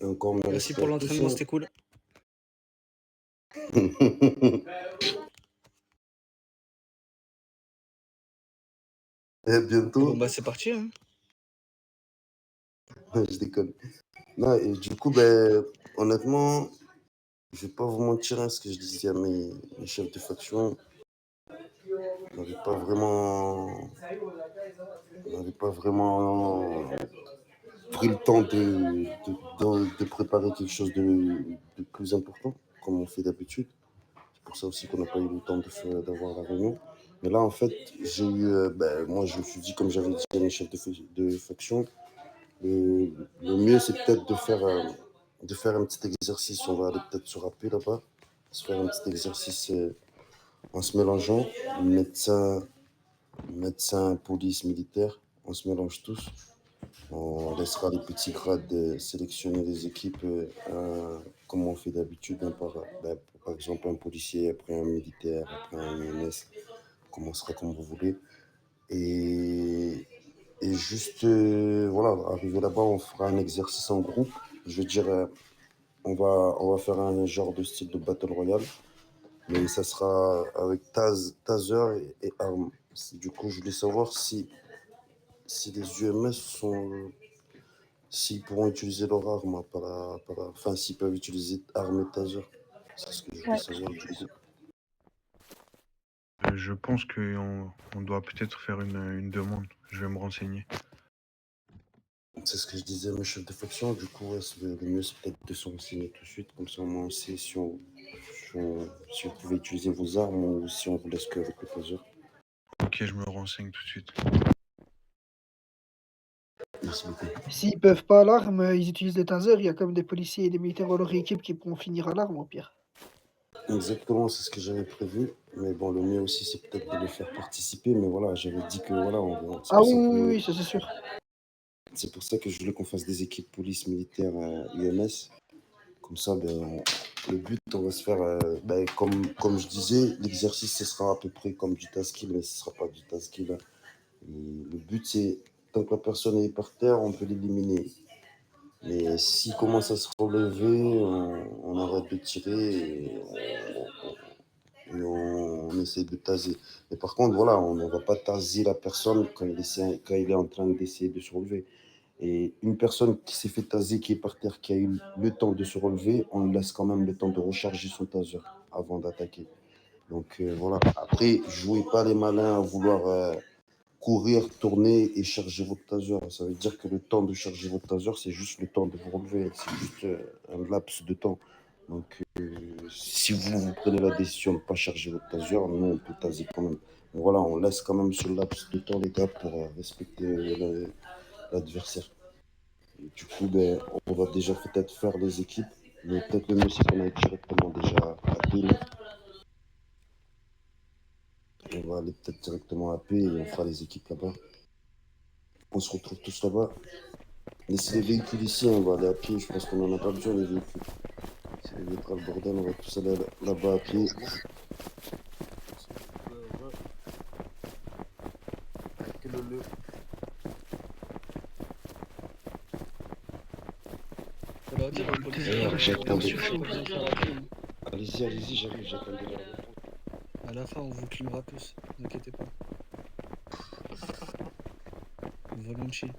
Et encore Merci respect pour à tous, l'entraînement, hein. c'était cool. Et Bon, bientôt, bah, c'est parti, hein. je déconne. Non, et du coup, honnêtement, je vais pas vous mentir, hein, ce que je disais à mes chefs de faction, on n'avait pas vraiment, on n'avait pas vraiment pris le temps de préparer quelque chose de plus important, comme on fait d'habitude. C'est pour ça aussi qu'on n'a pas eu le temps d'avoir la réunion. Mais là, en fait, j'ai eu, moi, je me suis dit, comme j'avais dit à mes chefs de faction, le mieux, c'est peut-être de faire un petit exercice. On va aller peut-être se rappeler là-bas, se faire un petit exercice en se mélangeant, médecin, médecin, police, militaire, on se mélange tous. On laissera les petits grades sélectionner les équipes comme on fait d'habitude, hein, par exemple un policier, après un militaire, après un INS, on commencera comme vous voulez. Et, et juste, voilà, arrivé là-bas, on fera un exercice en groupe. Je veux dire, on va faire un genre de style de Battle Royale, mais ça sera avec taser et armes. Du coup, je voulais savoir si les UMS sont s'ils pourront utiliser leur arme, enfin, s'ils peuvent utiliser arme et taser. C'est ce que je voulais savoir du coup. Je pense qu'on doit peut-être faire une demande. Je vais me renseigner. C'est ce que je disais à mes chefs de faction. Du coup, ouais, le mieux, c'est peut-être de se renseigner tout de suite. Comme ça, au moins, on sait si vous pouvez utiliser vos armes ou si on vous laisse qu'avec le taser. Ok, je me renseigne tout de suite. Merci beaucoup. S'ils peuvent pas à l'arme, ils utilisent les tasers. Il y a comme des policiers et des militaires dans leur équipe qui pourront finir à l'arme au pire. Exactement, c'est ce que j'avais prévu. Mais bon, le mieux aussi, c'est peut-être de les faire participer. Mais voilà, j'avais dit que voilà, Ah oui, oui, oui, ça c'est sûr. c'est pour ça que je voulais qu'on fasse des équipes police militaire UMS. Comme ça, le but, on va se faire, comme je disais, l'exercice, ce sera à peu près comme du task-kill, mais ce ne sera pas du task-kill, hein. Et le but, c'est, tant que la personne est par terre, on peut l'éliminer. Mais s'il commence à se relever, on arrête de tirer et on essaie de taser. Mais par contre, voilà, on ne va pas taser la personne quand il est en train d'essayer de se relever. Et une personne qui s'est fait taser, qui est par terre, qui a eu le temps de se relever, on lui laisse quand même le temps de recharger son taser avant d'attaquer. Donc voilà. Après, jouez pas les malins à vouloir courir, tourner et charger votre taser. Ça veut dire que le temps de charger votre taser, c'est juste le temps de vous relever. C'est juste un laps de temps. Donc si vous prenez la décision de ne pas charger votre taser, nous, on peut taser quand même. Mais voilà, on laisse quand même ce laps de temps, les gars, pour respecter l'adversaire. Du coup, on va déjà peut-être faire les équipes, mais peut-être le mieux, c'est qu'on aille directement déjà à P. On va aller peut-être directement à P et on fera les équipes là-bas. On se retrouve tous là-bas. Laissez les véhicules ici, on va aller à pied. Je pense qu'on n'en a pas besoin, les véhicules. C'est le bordel, on va tous aller là-bas à pied. Allez-y, j'arrive, j'attendais là. À la fin, on vous cleanera tous, ne vous inquiétez pas. Volontiers.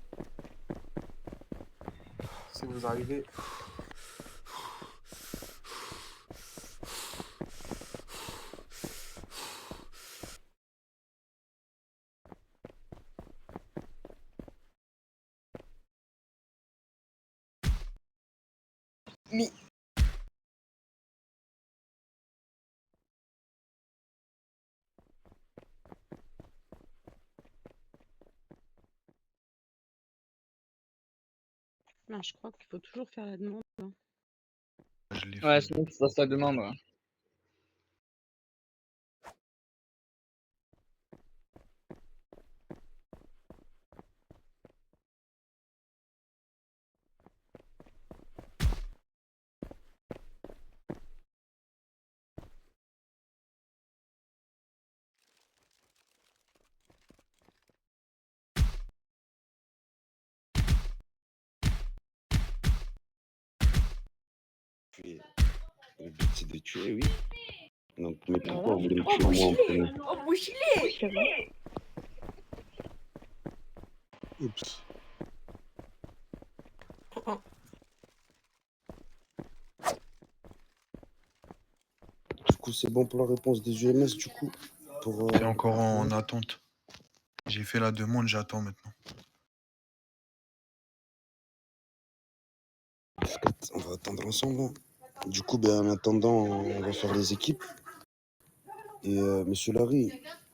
Si vous arrivez. Non, je crois qu'il faut toujours faire la demande, hein. Je l'ai Ouais, fait. sinon tu fasses la demande, ouais. tuer. Le but, c'est de tuer, oui. Donc, mais pourquoi Voilà. vous voulez me Oh, tuer mon moi en gilet! premier? Oh, mon gilet! C'est vrai. Oups. Oh, Du coup, c'est bon pour la réponse des UMS, du coup pour, C'est encore en attente. J'ai fait la demande, j'attends maintenant. On va attendre ensemble. Hein. Du coup, ben, en attendant, on va faire les équipes. Et monsieur Larry,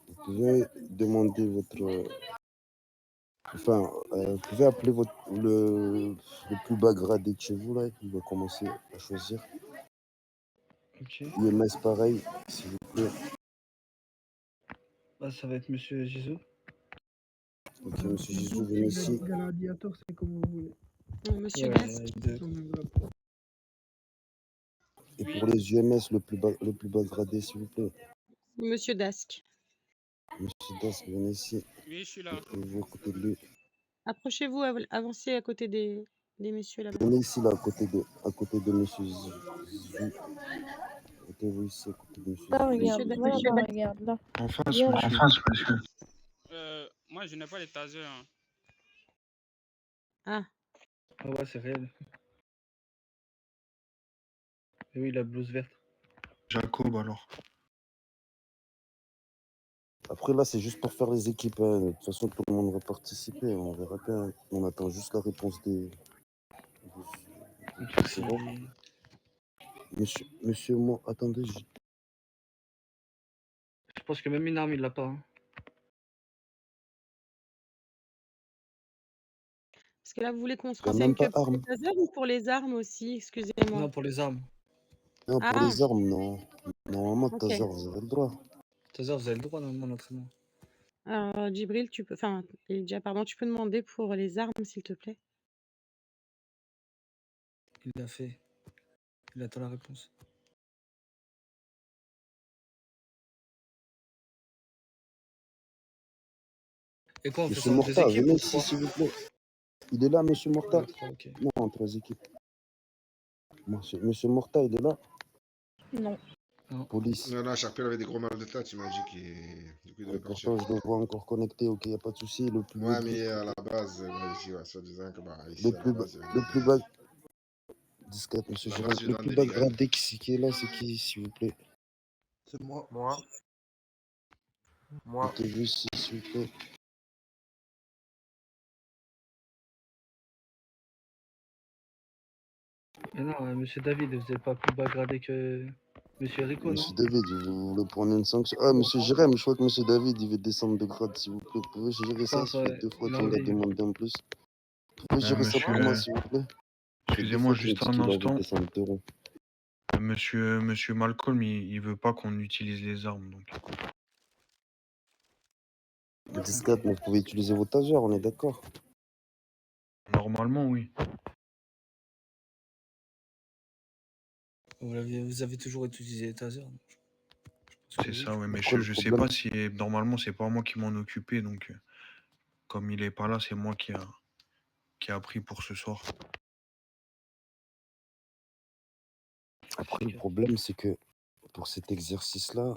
vous pouvez demander votre... vous pouvez appeler le plus bas gradé de chez vous, là, qui va commencer à choisir. Ok. UMS, pareil, s'il vous plaît. Bah, ça va être monsieur Jisoo. Ok, monsieur Gisou, venez ici. Gladiator, c'est comme vous voulez. Non, monsieur Ouais, Basque. deux. Sur le même grade. Et pour les UMS, le plus bas gradé, s'il vous plaît. Monsieur Dasque. Monsieur Das, venez ici. Oui, je suis là. Mettez-vous à côté de lui. Approchez-vous, avancez à côté des messieurs là-bas. Venez ici, là, à côté de monsieur Zizou. Mettez-vous ici, à côté de monsieur là, Zizou. regarde. Monsieur Voilà, Dasque. bah, regarde, là. En face, Viens là. monsieur. Moi, je n'ai pas les tasers. Hein. Ah, Ah ouais, c'est réel. Et oui, la blouse verte. Jacob, alors. Après, là, c'est juste pour faire les équipes. Hein. De toute façon, tout le monde va participer. On verra bien. On attend juste la réponse des... Donc, C'est bon. si- Monsieur, moi, attendez. Je pense que même une arme, il l'a pas. Hein. parce que là, vous voulez qu'on se Il n'y a renseigne même que pas pour les armes. tasers ou pour les armes aussi? Excusez-moi. Non, pour les armes. Non, pour Ah, les armes, non. Normalement, ok. Taser, vous avez le droit. Taser, vous avez le droit normalement d'entraînement. Alors, Djibril, tu peux... Enfin, Elijah, pardon, tu peux demander pour les armes, s'il te plaît? Il l'a fait. Il attend la réponse. Et quoi, on fait Monsieur ça en deux Morta, équipes venez ou ici, trois? s'il vous plaît. Il est là, monsieur Morta? Trois, ok. Non, en 3 équipes. Monsieur Morta, il est là? Non. Police. Non, Charpel avait des gros mal de tête, il m'a dit qu'il devait Et partir. pourtant, je le vois encore connecté. Ok, il n'y a pas de souci. Le plus Ouais, bas- mais à la base, ici, ouais, soi-disant que ici, le à la plus, base, le plus bas... Discat, monsieur La Jérôme. base, je Le donne plus des bas migraines. gradé qui est là, c'est qui, s'il vous plaît? C'est moi. Mettez-vous ici, s'il vous plaît. Mais non, monsieur David, vous n'êtes pas plus bas gradé que monsieur Rico, non? Monsieur David, vous voulez prendre une sanction? Ah, monsieur Jérém, je crois que monsieur David, il veut descendre de grade, s'il vous plaît. Vous pouvez gérer ça? pense, Ça fait ouais. 2 fois Il a qu'il me l'a envie. demandé en plus. Vous pouvez gérer ça pour moi, monsieur, s'il vous plaît? Ça fait 2 excusez-moi fois qu'il me juste dit un qu'il a envie de instant. descendre de rond. Monsieur Malcolm, il veut pas qu'on utilise les armes, donc. Discat, mais vous pouvez utiliser vos tasers, on est d'accord? Normalement, oui. Vous avez toujours utilisé les tasers. Donc je pense que C'est oui. ça, ouais, mais Après, le je sais problème, pas si normalement c'est pas moi qui m'en occupais, donc comme il est pas là, c'est moi qui a pris pour ce soir. après, le problème, c'est que pour cet exercice-là,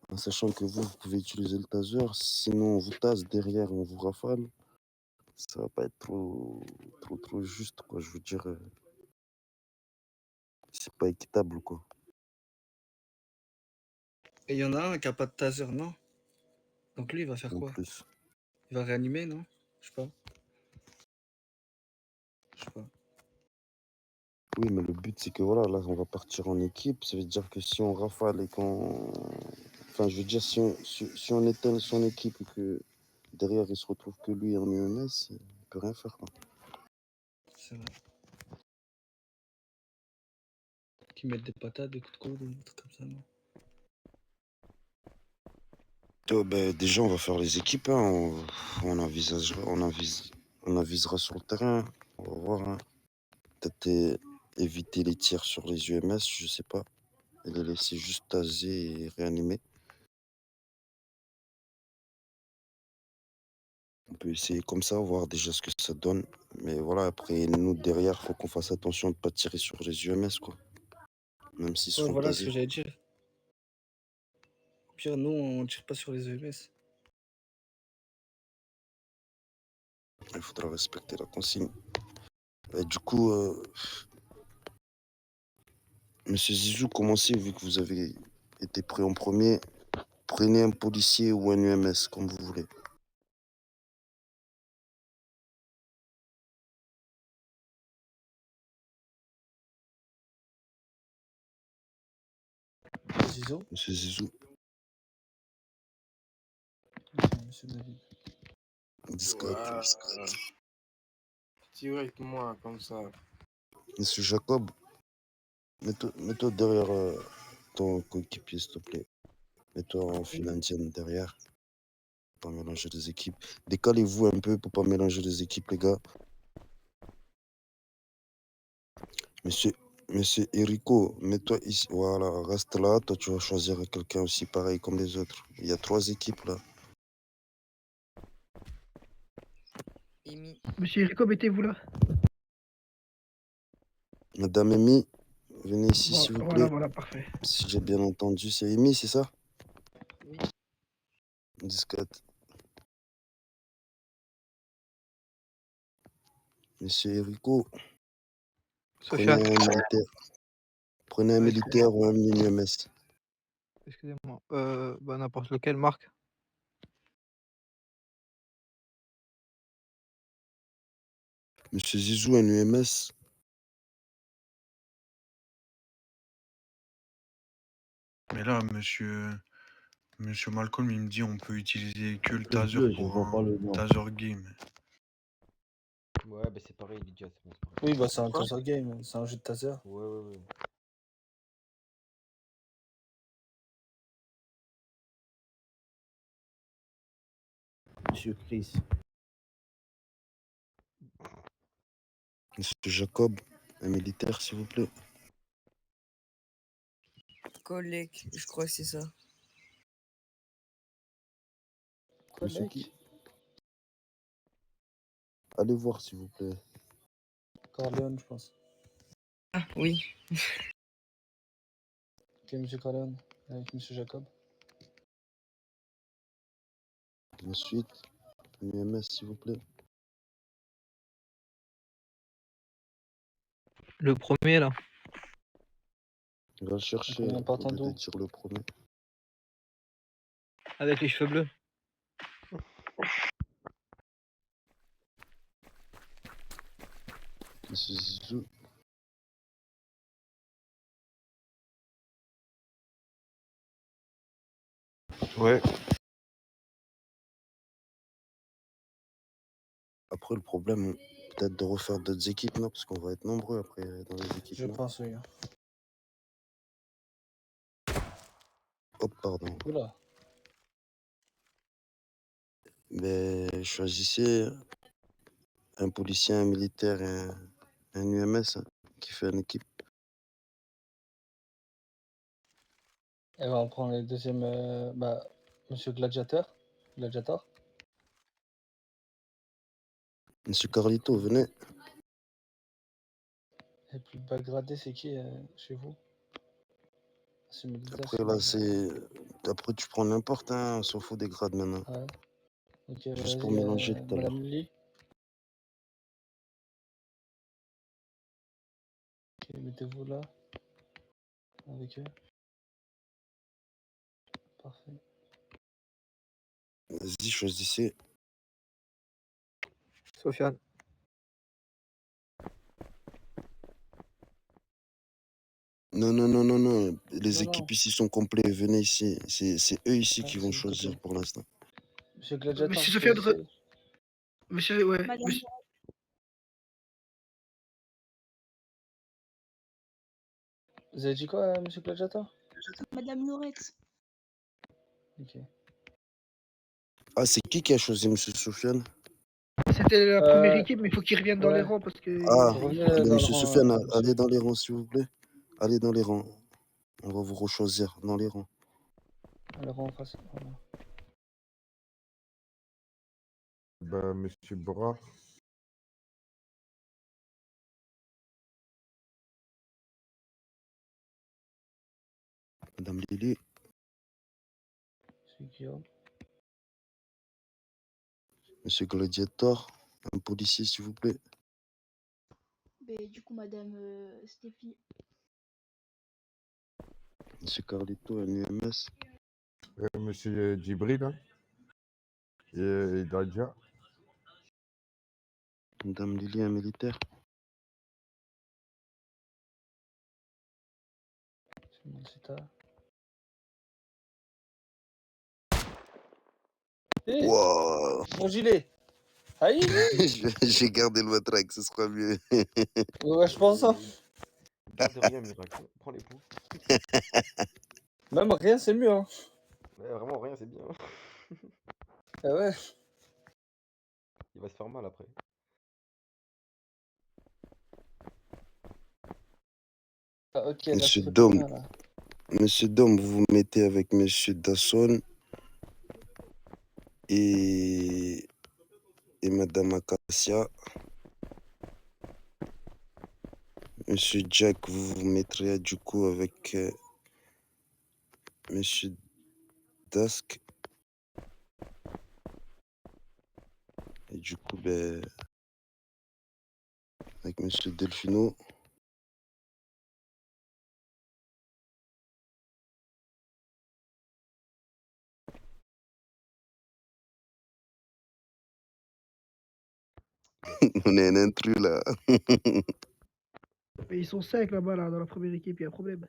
en sachant que vous pouvez utiliser le taser, sinon on vous tasse derrière, on vous rafale, ça va pas être trop juste, quoi. Je veux dire, c'est pas équitable, quoi. Et il y en a un qui a pas de taser, non? Donc lui, il va faire En quoi? plus. Il va réanimer, non? Je sais pas. Je sais pas. Oui, mais le but, c'est que voilà, là, on va partir en équipe. Ça veut dire que si on rafale et qu'on. Enfin, je veux dire, si on éteint son équipe et que derrière, il se retrouve que lui en UMS, il peut rien faire, quoi. C'est vrai. Qui mettent des patates, des coups de coude, des trucs comme ça, non? Ben, déjà, on va faire les équipes. Hein. On avisera sur le terrain. On va voir. Hein. Peut-être éviter les tirs sur les UMS, je sais pas. Et les laisser juste taser et réanimer. On peut essayer comme ça, voir déjà ce que ça donne. Mais voilà, après, nous, derrière, faut qu'on fasse attention de ne pas tirer sur les UMS, quoi. même s'ils Ouais, seront voilà ce tasés. que j'allais dire. Au pire, nous, on tire pas sur les EMS. Il faudra respecter la consigne. Et du coup, Monsieur Zizou, commencez, vu que vous avez été pris en premier. Prenez un policier ou un UMS, comme vous voulez. Zizou. Monsieur Zizou, Ok, monsieur David. Discat. Direct-moi, comme ça. Monsieur Jacob, mets-toi derrière ton coéquipier, s'il te plaît. Mets-toi en file indienne derrière. Pas mélanger les équipes. Décalez-vous un peu pour pas mélanger les équipes, les gars. Monsieur Erico, mets-toi ici. Voilà, reste là. Toi, tu vas choisir quelqu'un aussi pareil comme les autres. Il y a 3 équipes là. Monsieur Rico, mettez-vous là. Madame Amy, venez ici, s'il vous plaît. Voilà, parfait. Si j'ai bien entendu, c'est Amy, c'est ça? Oui. Discat. Monsieur Erico, prenez un militaire. Prenez un militaire ou un mini-MS. Excusez-moi. N'importe lequel, Marc. Monsieur Zizou, un UMS. Mais là, monsieur Malcolm, il me dit on peut utiliser que le taser pour un taser game. Ouais, bah c'est pareil, Lydia, c'est bon. Oui, bah c'est un taser game, c'est un jeu de taser. Ouais. Monsieur Chris. Monsieur Jacob, un militaire, s'il vous plaît. Collègue, je crois que c'est ça. Monsieur qui? Allez voir, s'il vous plaît. Corleone, je pense. Ah, oui. Ok, monsieur Corleone, avec monsieur Jacob. Ensuite, un UMS, s'il vous plaît. Le premier, là. Il va le chercher. On part en dos. Tire le premier. Avec les cheveux bleus. Monsieur Zizou. Ouais. Après, le problème, peut-être de refaire d'autres équipes, non? Parce qu'on va être nombreux après dans les équipes. Je non pense, oui. Hop, pardon. Oula. Mais choisissez un policier, un militaire et un UMS hein, qui fait une équipe. Et ben, on prend les deuxièmes. Monsieur Gladiator. Gladiator. Monsieur Carlito, venez. Et puis Bagradé, c'est qui chez vous? C'est militaire. Après, là, c'est. Après, tu prends n'importe, hein, on s'en fout des grades maintenant. Ouais. Ok, Juste pour vas-y, mélanger tout à l'heure. Madame Lily. Ok, mettez-vous là. Avec eux. Parfait. Vas-y, choisissez. Sofiane. Non. Les équipes ici sont complètes. Venez ici. C'est eux ici qui vont choisir pour l'instant. Monsieur Gladiator. Monsieur Sofiane, monsieur, ouais. Madame, Monsieur... Vous avez dit quoi, monsieur Gladiator? Madame Lorette. Ok. Ah, c'est qui a choisi monsieur Sofiane? C'était la première équipe, mais il faut qu'ils reviennent dans les ouais. rangs parce que. Ah, Revenez mais dans le monsieur rang, Sofiane, monsieur. allez dans les rangs, s'il vous plaît. Allez dans les rangs. On va vous rechoisir dans les rangs. Le rang en face. Voilà. Bah, monsieur Bras. Madame Lily, Monsieur Guillaume. Monsieur Gladiator, un policier s'il vous plaît. Mais du coup, madame Stéphie. Monsieur Carlito, un UMS. Monsieur Djibril, hein, et Dadja. Madame Lily, un militaire. C'est Eh, Wow. mon gilet. Aïe. J'ai gardé le matraque, ce sera mieux. Ouais, je pense. Hein. Garde rien, miracle. Prends les poux. Même rien, c'est mieux. Hein. Ouais, vraiment, rien, c'est bien. Ah ouais. Il va se faire mal après. Ah, ok, là, Monsieur c'est Dom, bien, là. Monsieur Dom, vous vous mettez avec Monsieur Dasson et Madame Acacia. Monsieur Jack, vous vous mettrez du coup avec Monsieur Dusk. Et du coup, ben, avec Monsieur Delfino. On est un intrus là. Mais ils sont 5 là-bas, là, dans la première équipe, il y a un problème.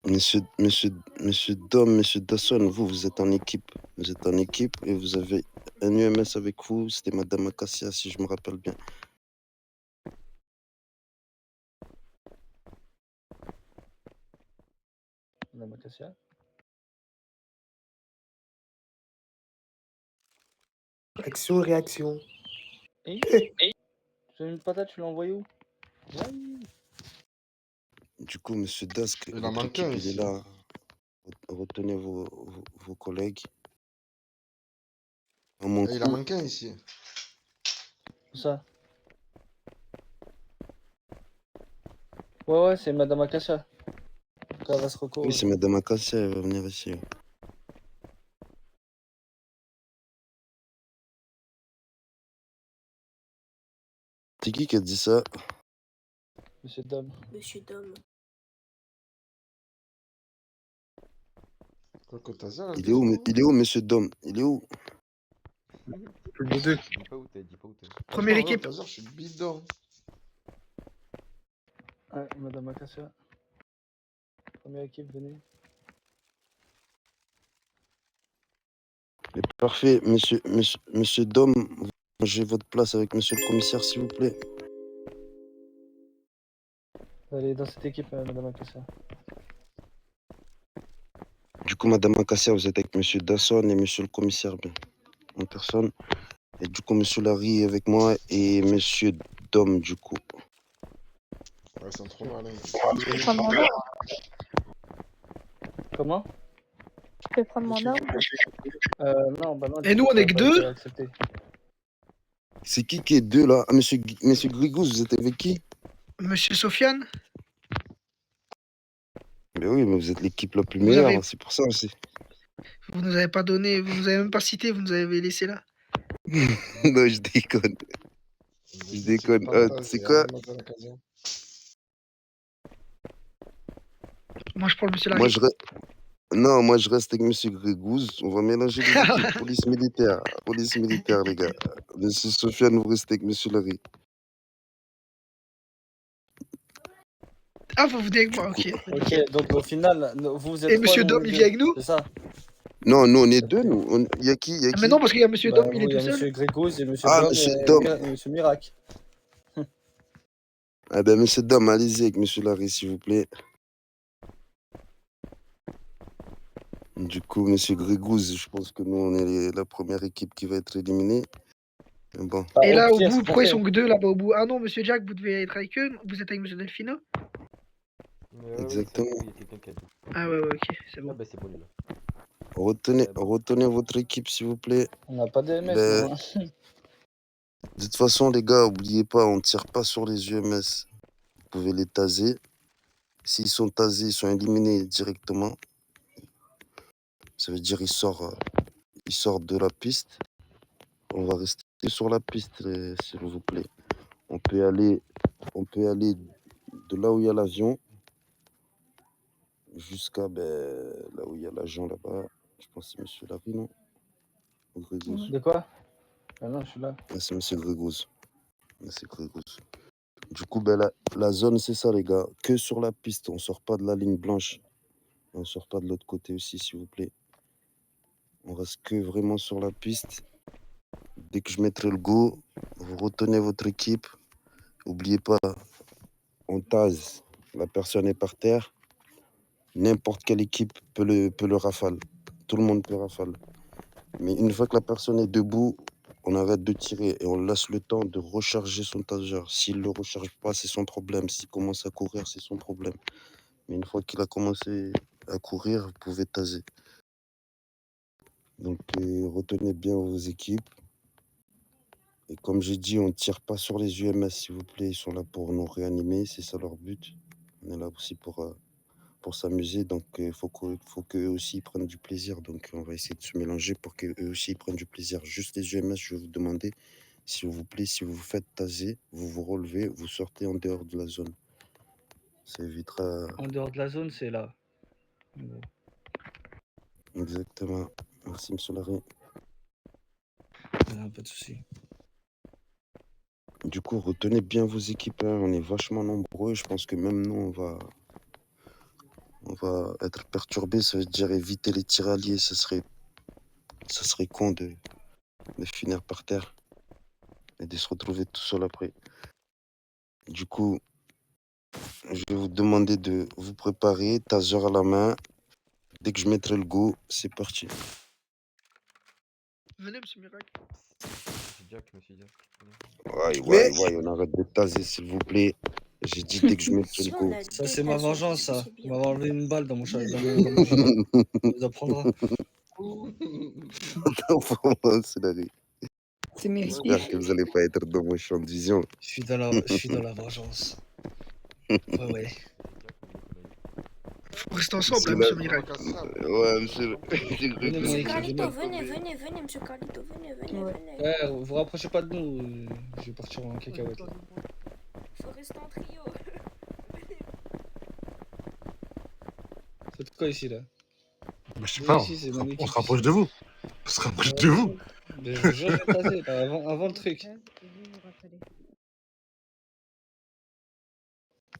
Monsieur Dom, Monsieur Dasson, vous êtes en équipe. Vous êtes en équipe et vous avez un UMS avec vous. C'était Madame Acacia, si je me rappelle bien. Madame Acacia. Action, réaction. Et tu as une patate, tu l'as envoyé où? Aïe. Du coup, Monsieur Dusk, Il en votre manque un équipe, il est ici. là. Retenez vos collègues. À mon Il en coup, manque un ici. Où ça? Ouais, c'est Madame Acacia. Donc, elle va se oui, c'est Madame Acacia, elle va venir ici. C'est qui a dit ça? Monsieur Dom. Monsieur Dom. Il est où, Monsieur Dom? Il est où? Dis pas où t'es, dis pas où t'es. Première équipe. Je suis bidon. Ouais, Madame Acacia. Première équipe, venez. Mais parfait, Monsieur Dom, vous mangez votre place avec Monsieur le commissaire, s'il vous plaît. Allez, dans cette équipe, Madame Acacia. Du coup, Madame Acacia, vous êtes avec Monsieur Dasson et Monsieur le commissaire, bien, en personne. Et du coup, Monsieur Larry est avec moi et Monsieur Dom, du coup. Ouais, c'est trop malin. Je peux prendre mon ordre. Comment? Je peux prendre mon ordre. Non, bah non. Et nous, on est que deux? C'est qui est deux, là? Ah, Monsieur Grigous, vous êtes avec qui? Monsieur Sofiane? Mais oui, mais vous êtes l'équipe la plus Vous meilleure, avez- hein, c'est pour ça aussi. Vous nous avez pas donné, vous nous avez même pas cité, vous nous avez laissé là. Non, je déconne. Je déconne. C'est quoi? Moi, je prends le monsieur Moi, Larry. Non, moi, je reste avec Monsieur Grégouze. On va mélanger les équipes. Police militaire, les gars. Monsieur Sofiane, vous restez avec Monsieur Larry. Ah, vous venez avec moi, ok. Ok, donc au final, vous êtes Et trois, Monsieur nous, Dom, on est il deux, vient avec nous? c'est ça? Non, nous, on est deux, nous. Il y a qui? Ah, mais non, parce qu'il y a Monsieur Bah, Dom, il est il y tout a seul. Monsieur Grégouze et Monsieur Ah, Dom Monsieur et, Dom. et Monsieur Mirac. Ah ben, Monsieur Dom, allez-y avec Monsieur Larry, s'il vous plaît. Du coup, Monsieur Grégouze, je pense que nous, on est la première équipe qui va être éliminée. Mais bon. Et là, au pire, bout, c'est pourquoi ils parfait. sont que deux là-bas au bout? Ah non, Monsieur Jack, vous devez être avec eux. Vous êtes avec Monsieur Delfino? Exactement. Oui, il y a quelqu'un qui a dit. Ah ouais, ok, c'est bon. Ah bah c'est bon, là. Retenez votre équipe, s'il vous plaît. On n'a pas d'MS, Ben, non. De toute façon, les gars, oubliez pas, on tire pas sur les UMS. Vous pouvez les taser. S'ils sont tasés, ils sont éliminés directement. Ça veut dire ils sortent de la piste. On va rester sur la piste, s'il vous plaît. On peut aller de là où il y a l'avion jusqu'à là où il y a l'agent là-bas. Je pense que c'est monsieur Larry, non? Ou Grégouze. De quoi? Ah non, je suis là. Ah, c'est monsieur Grégouze. Ah, c'est Grégouze. Du coup, la zone, c'est ça, les gars. Que sur la piste. On sort pas de la ligne blanche. On sort pas de l'autre côté aussi, s'il vous plaît. On reste que vraiment sur la piste. Dès que je mettrai le go, vous retenez votre équipe. N'oubliez pas, on tase. La personne est par terre. N'importe quelle équipe peut le rafale. Tout le monde peut rafale. Mais une fois que la personne est debout, on arrête de tirer et on laisse le temps de recharger son taser. S'il ne le recharge pas, c'est son problème. S'il commence à courir, c'est son problème. Mais une fois qu'il a commencé à courir, vous pouvez taser. Donc retenez bien vos équipes. Et comme j'ai dit, on ne tire pas sur les UMS, s'il vous plaît. Ils sont là pour nous réanimer, c'est ça leur but. On est là aussi pour s'amuser, donc il faut qu'eux aussi prennent du plaisir. Donc on va essayer de se mélanger pour qu'eux aussi prennent du plaisir. Juste les UMS, je vais vous demander, s'il vous plaît, si vous vous faites taser, vous vous relevez, vous sortez en dehors de la zone. Ça évitera... En dehors de la zone, c'est là. Exactement. Merci, monsieur Larry. Pas de souci. Du coup, retenez bien vos équipes, hein. On est vachement nombreux. Je pense que même nous, on va être perturbés. Ça veut dire éviter les tirs alliés. Ça serait con de finir par terre et de se retrouver tout seul après. Du coup, je vais vous demander de vous préparer, taser à la main. Dès que je mettrai le go, c'est parti. Venez, monsieur Miracle. Monsieur Jack. Ouais, on arrête de taser, s'il vous plaît. J'ai dit dès que je mettrai le go. Ça, c'est ma vengeance, ça. On va enlever une balle dans mon chat. Dans mon gilet. On vous apprendra. C'est la vie. C'est mérité. J'espère que vous n'allez pas être dans mon champ de vision. Je suis dans la vengeance. Ouais. Faut rester ensemble, hein, monsieur Miracle. Ouais, monsieur. Venez, mon équipe, Venez, monsieur Carlito, venez. Ouais, vous rapprochez pas de nous. Je vais partir en cacahuète. Faut rester en trio. Faites quoi ici, là? Bah, je sais pas, on se rapproche de vous. On se rapproche de vous. Mais je vous jure, je vais passer, là, avant le truc.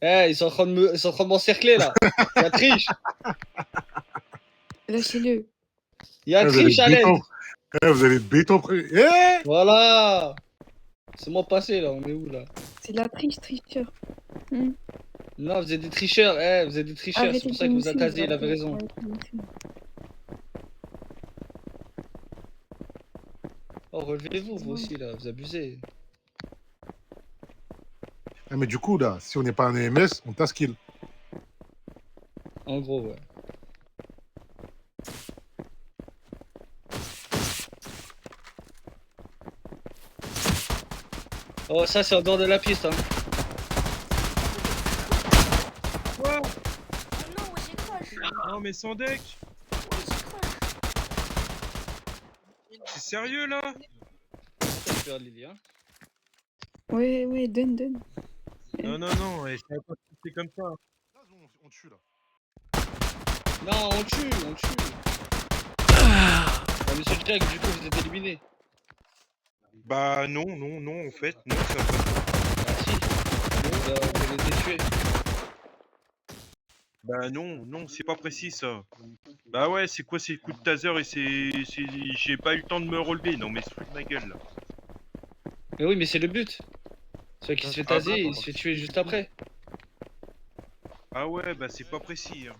Ils sont en train de m'encercler, là. Il y a triche. Lâchez-le. Il y a triche à l'aide. Vous allez béton près. Voilà. C'est moi passé, là. On est où, là? C'est de la tricheur. Non, vous êtes des tricheurs. Vous êtes des tricheurs. C'est pour ça que vous êtes tasé, il avait raison. Oh, relevez-vous, vous aussi, là. Vous abusez. Ah, mais du coup, là, si on n'est pas un EMS, on tasse kill. En gros, ouais. Oh, ça, c'est en dehors de la piste, hein. Quoi? Oh non, j'ai crash. Non, mais sans deck. C'est sérieux, là? Super, Lily, hein. Ouais, donne. Non, je savais pas que c'était comme ça. On tue, là. Non, on tue. Ah, monsieur Jack, du coup, vous êtes éliminé. Bah non, en fait, non, ça va pas. Ah si, vous avez été tué. Bah non, c'est pas précis ça. Bah ouais, c'est quoi ces coups de taser et j'ai pas eu le temps de me relever. Non mais se fout de ma gueule là. Mais oui, mais c'est le but. Celui qui se fait taser, il se fait tuer juste après. Ah ouais, bah c'est pas précis. Hein.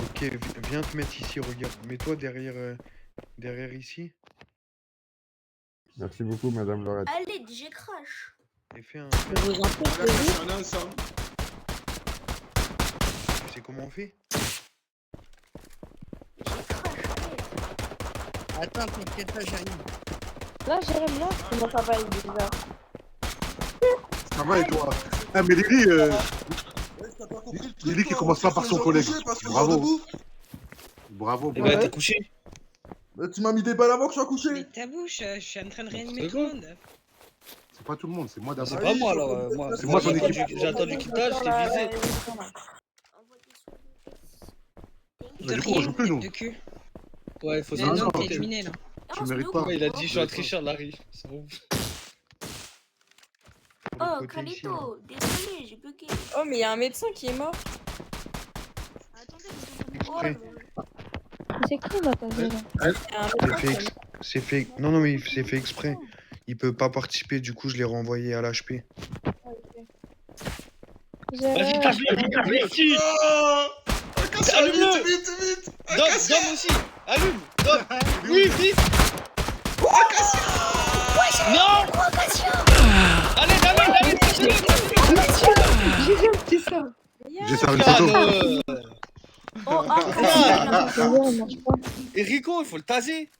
Ok, viens te mettre ici, regarde. Mets-toi derrière ici. Merci beaucoup, madame Lorette. Allez, j'ai crash. Et fais un... Je vous en prie, On a ensemble. sais comment on fait? Attends, t'inquiète pas, j'arrive. Là, j'aime là. Comment ça va, il est déjà? Ça va et toi? Ah, mais Lily qui commence pas par son collègue. Bravo. Bravo, Eh bravo. ben, t'es couché. Mais tu m'as mis des balles avant que je sois couché. Mais ta bouche, je suis en train de réanimer C'est tout le monde. C'est pas tout le monde, c'est moi C'est d'abord. pas moi alors. Moi, C'est moi son j'ai équipe. attendu- j'ai attendu qu'il tâche, je t'ai visé. Mais du coup, on joue plus, nous. De cul. Ouais, faut Mais ça. non, non, t'es tu- éliminé là. Tu mérites pas. Ouais, il a dit je suis un tricheur, Larry. C'est bon. Oh, Calito, désolé, j'ai bugué. Oh, mais il y a un médecin qui est mort. Attendez, C'est cool là, t'as vu là. C'est fait. Non, non, mais c'est fait exprès. Il peut pas participer, du coup, je l'ai renvoyé à l'HP. Vas-y, tape-le ici. Allume-le. Vite. Dom aussi. Allume. Dom. Oui, vite. Non. Allez. J'ai rien fait ça. J'ai servi une photo. Oh, Et Rico, il faut le taser.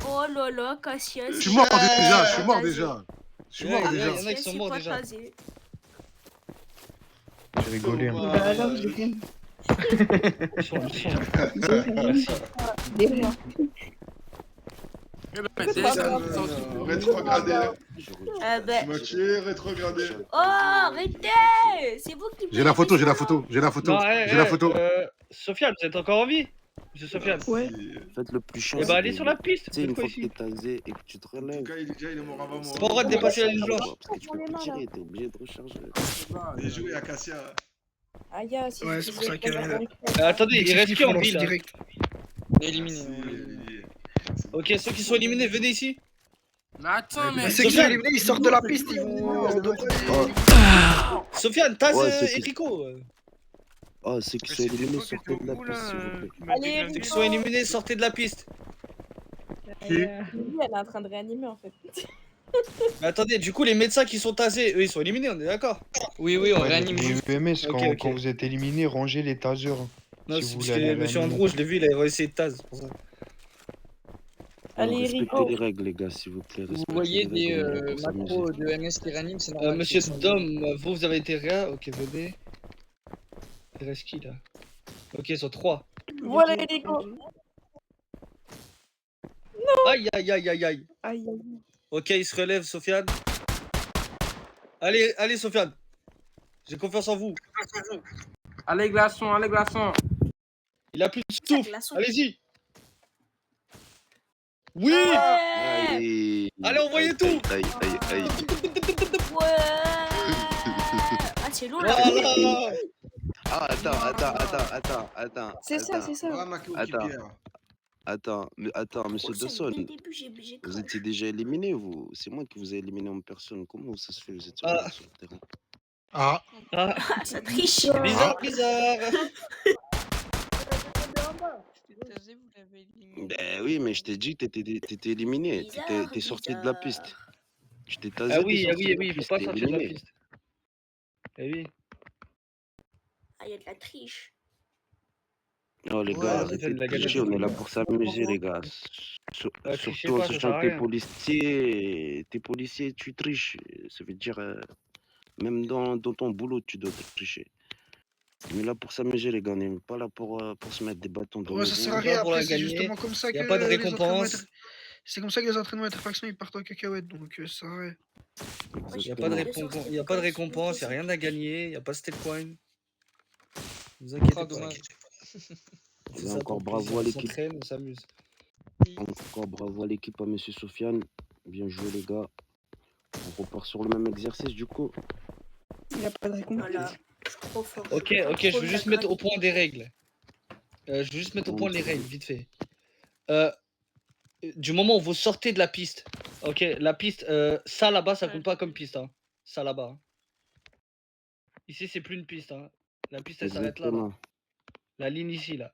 oh là là, Cassius. Je suis mort déjà, je suis mort déjà. Je suis mort Ouais, déjà. il y en a qui sont morts déjà. J'ai rigolé. Hein. Bah alors, j'ai rien. Merci. Dis-moi. Rétrogradé. Ben... Tu m'as tué, rétrogradé. Oh, arrêtez. C'est vous qui... J'ai la photo, j'ai la photo, j'ai la photo, Non, j'ai la photo. Sofiane, vous êtes encore en vie? Monsieur Sofiane. Ouais. En fait, le plus chiant, Eh ben, allez sur la piste. tu sais, une Faites quoi fois que ici? t'es tasé et que tu te relèves, Il est mort avant moi. C'est pas le droit de dépasser la ligne blanche. parce que tu peux plus tirer, t'es obligé de recharger. Bien joué, Acacia. Aïe, si Ouais, c'est pour ça qu'elle est Attendez, il reste qui en vie là? direct. Éliminé. Ok, ceux qui sont éliminés, venez ici. Mais attends, mais. Ceux qui sont éliminés, ils sortent de la piste, ils vont. Sofiane, tasse Ouais, c'est qui- Enrico. Oh, ceux qui sont éliminés, sortez de la piste, s'il vous plaît. Allez, Ceux qui sont éliminés, sortez de la piste. Lily, elle est en train de réanimer en fait. Mais attendez, du coup, les médecins qui sont tasés, eux, ils sont éliminés, on est d'accord? Oui, on Ouais, réanime. les EMS, Ok, quand, ok. quand vous êtes éliminé, rangez les tasers. Non, Si c'est vous parce voulez que aller monsieur réanimer. Andrew, je l'ai vu, il a essayé de tase. c'est pour ça. Allez, Respectez Rico. les règles, les gars, s'il vous plaît. Vous respectez voyez les des règles, on est là pour macros s'amuser. de MS qui réaniment, c'est normal. Monsieur Dom, vous avez été réa? Ok, venez. Il reste qui là? Ok, ils sont 3. Voilà, Rico. Aïe. Aïe. Ok, il se relève, Sofiane. Allez, Sofiane. J'ai confiance en vous. Allez, glaçon, allez, glaçon. Il a plus de souffle. glaçon. Allez-y. Oui. Allez, Allez, envoyez tout. Aïe. Ouais. Ah, c'est lourd là. Voilà. Ah, attends. C'est ça. Attends, monsieur Oh, c'est Dawson, dès le début, j'ai vous étiez déjà éliminé, vous. C'est moi qui vous ai éliminé en personne. Comment ça se fait, vous êtes sur Ah. sur le terrain? Ah, Ah, ça triche. bizarre. Ben oui, mais je t'ai dit que t'étais éliminé. T'es sorti de la piste. Tu t'es tasé. Ah t'es oui, sorti de la faut piste, pas t'es sortir de la éliminé. piste. Eh oui. Ah, il y a de la triche. Oh les Ouais, gars, ça, arrêtez c'est de de la tricher, galette. on est là pour s'amuser les gars. Trichez Surtout en pas, ça sachant sert à que rien. t'es policier, tu triches. Ça veut dire, même dans ton boulot, tu dois tricher. On est là pour s'amuser les gars, on n'est pas là pour se mettre des bâtons dans Ouais, les ça sert roues. à rien. pour la Après, c'est gagner. justement comme ça Y a que pas de les entraînements récompense. C'est comme ça que les entraînements interfactions ils partent en cacahuète, donc ça sert à rien. Il n'y a pas de récompense, il n'y a rien à gagner, il n'y a pas de stake coin. Ne vous inquiétez pas. dommage. On fait Et ça encore pour le bravo plaisir, à on l'équipe. s'entraîne, on s'amuse. Encore bravo à l'équipe, à monsieur Sofiane. Bien joué les gars. On repart sur le même exercice du coup. Il n'y a pas de récompense. Voilà. Je suis trop fort. Ok, je veux juste mettre au point des règles. Je veux juste mettre au point les règles, vite fait. Du moment où vous sortez de la piste, ok, la piste, ça là-bas, ça compte pas comme piste, hein. Ça là-bas. Hein. Ici, c'est plus une piste, hein. La piste, elle s'arrête là, là. Exactement. La ligne ici, là.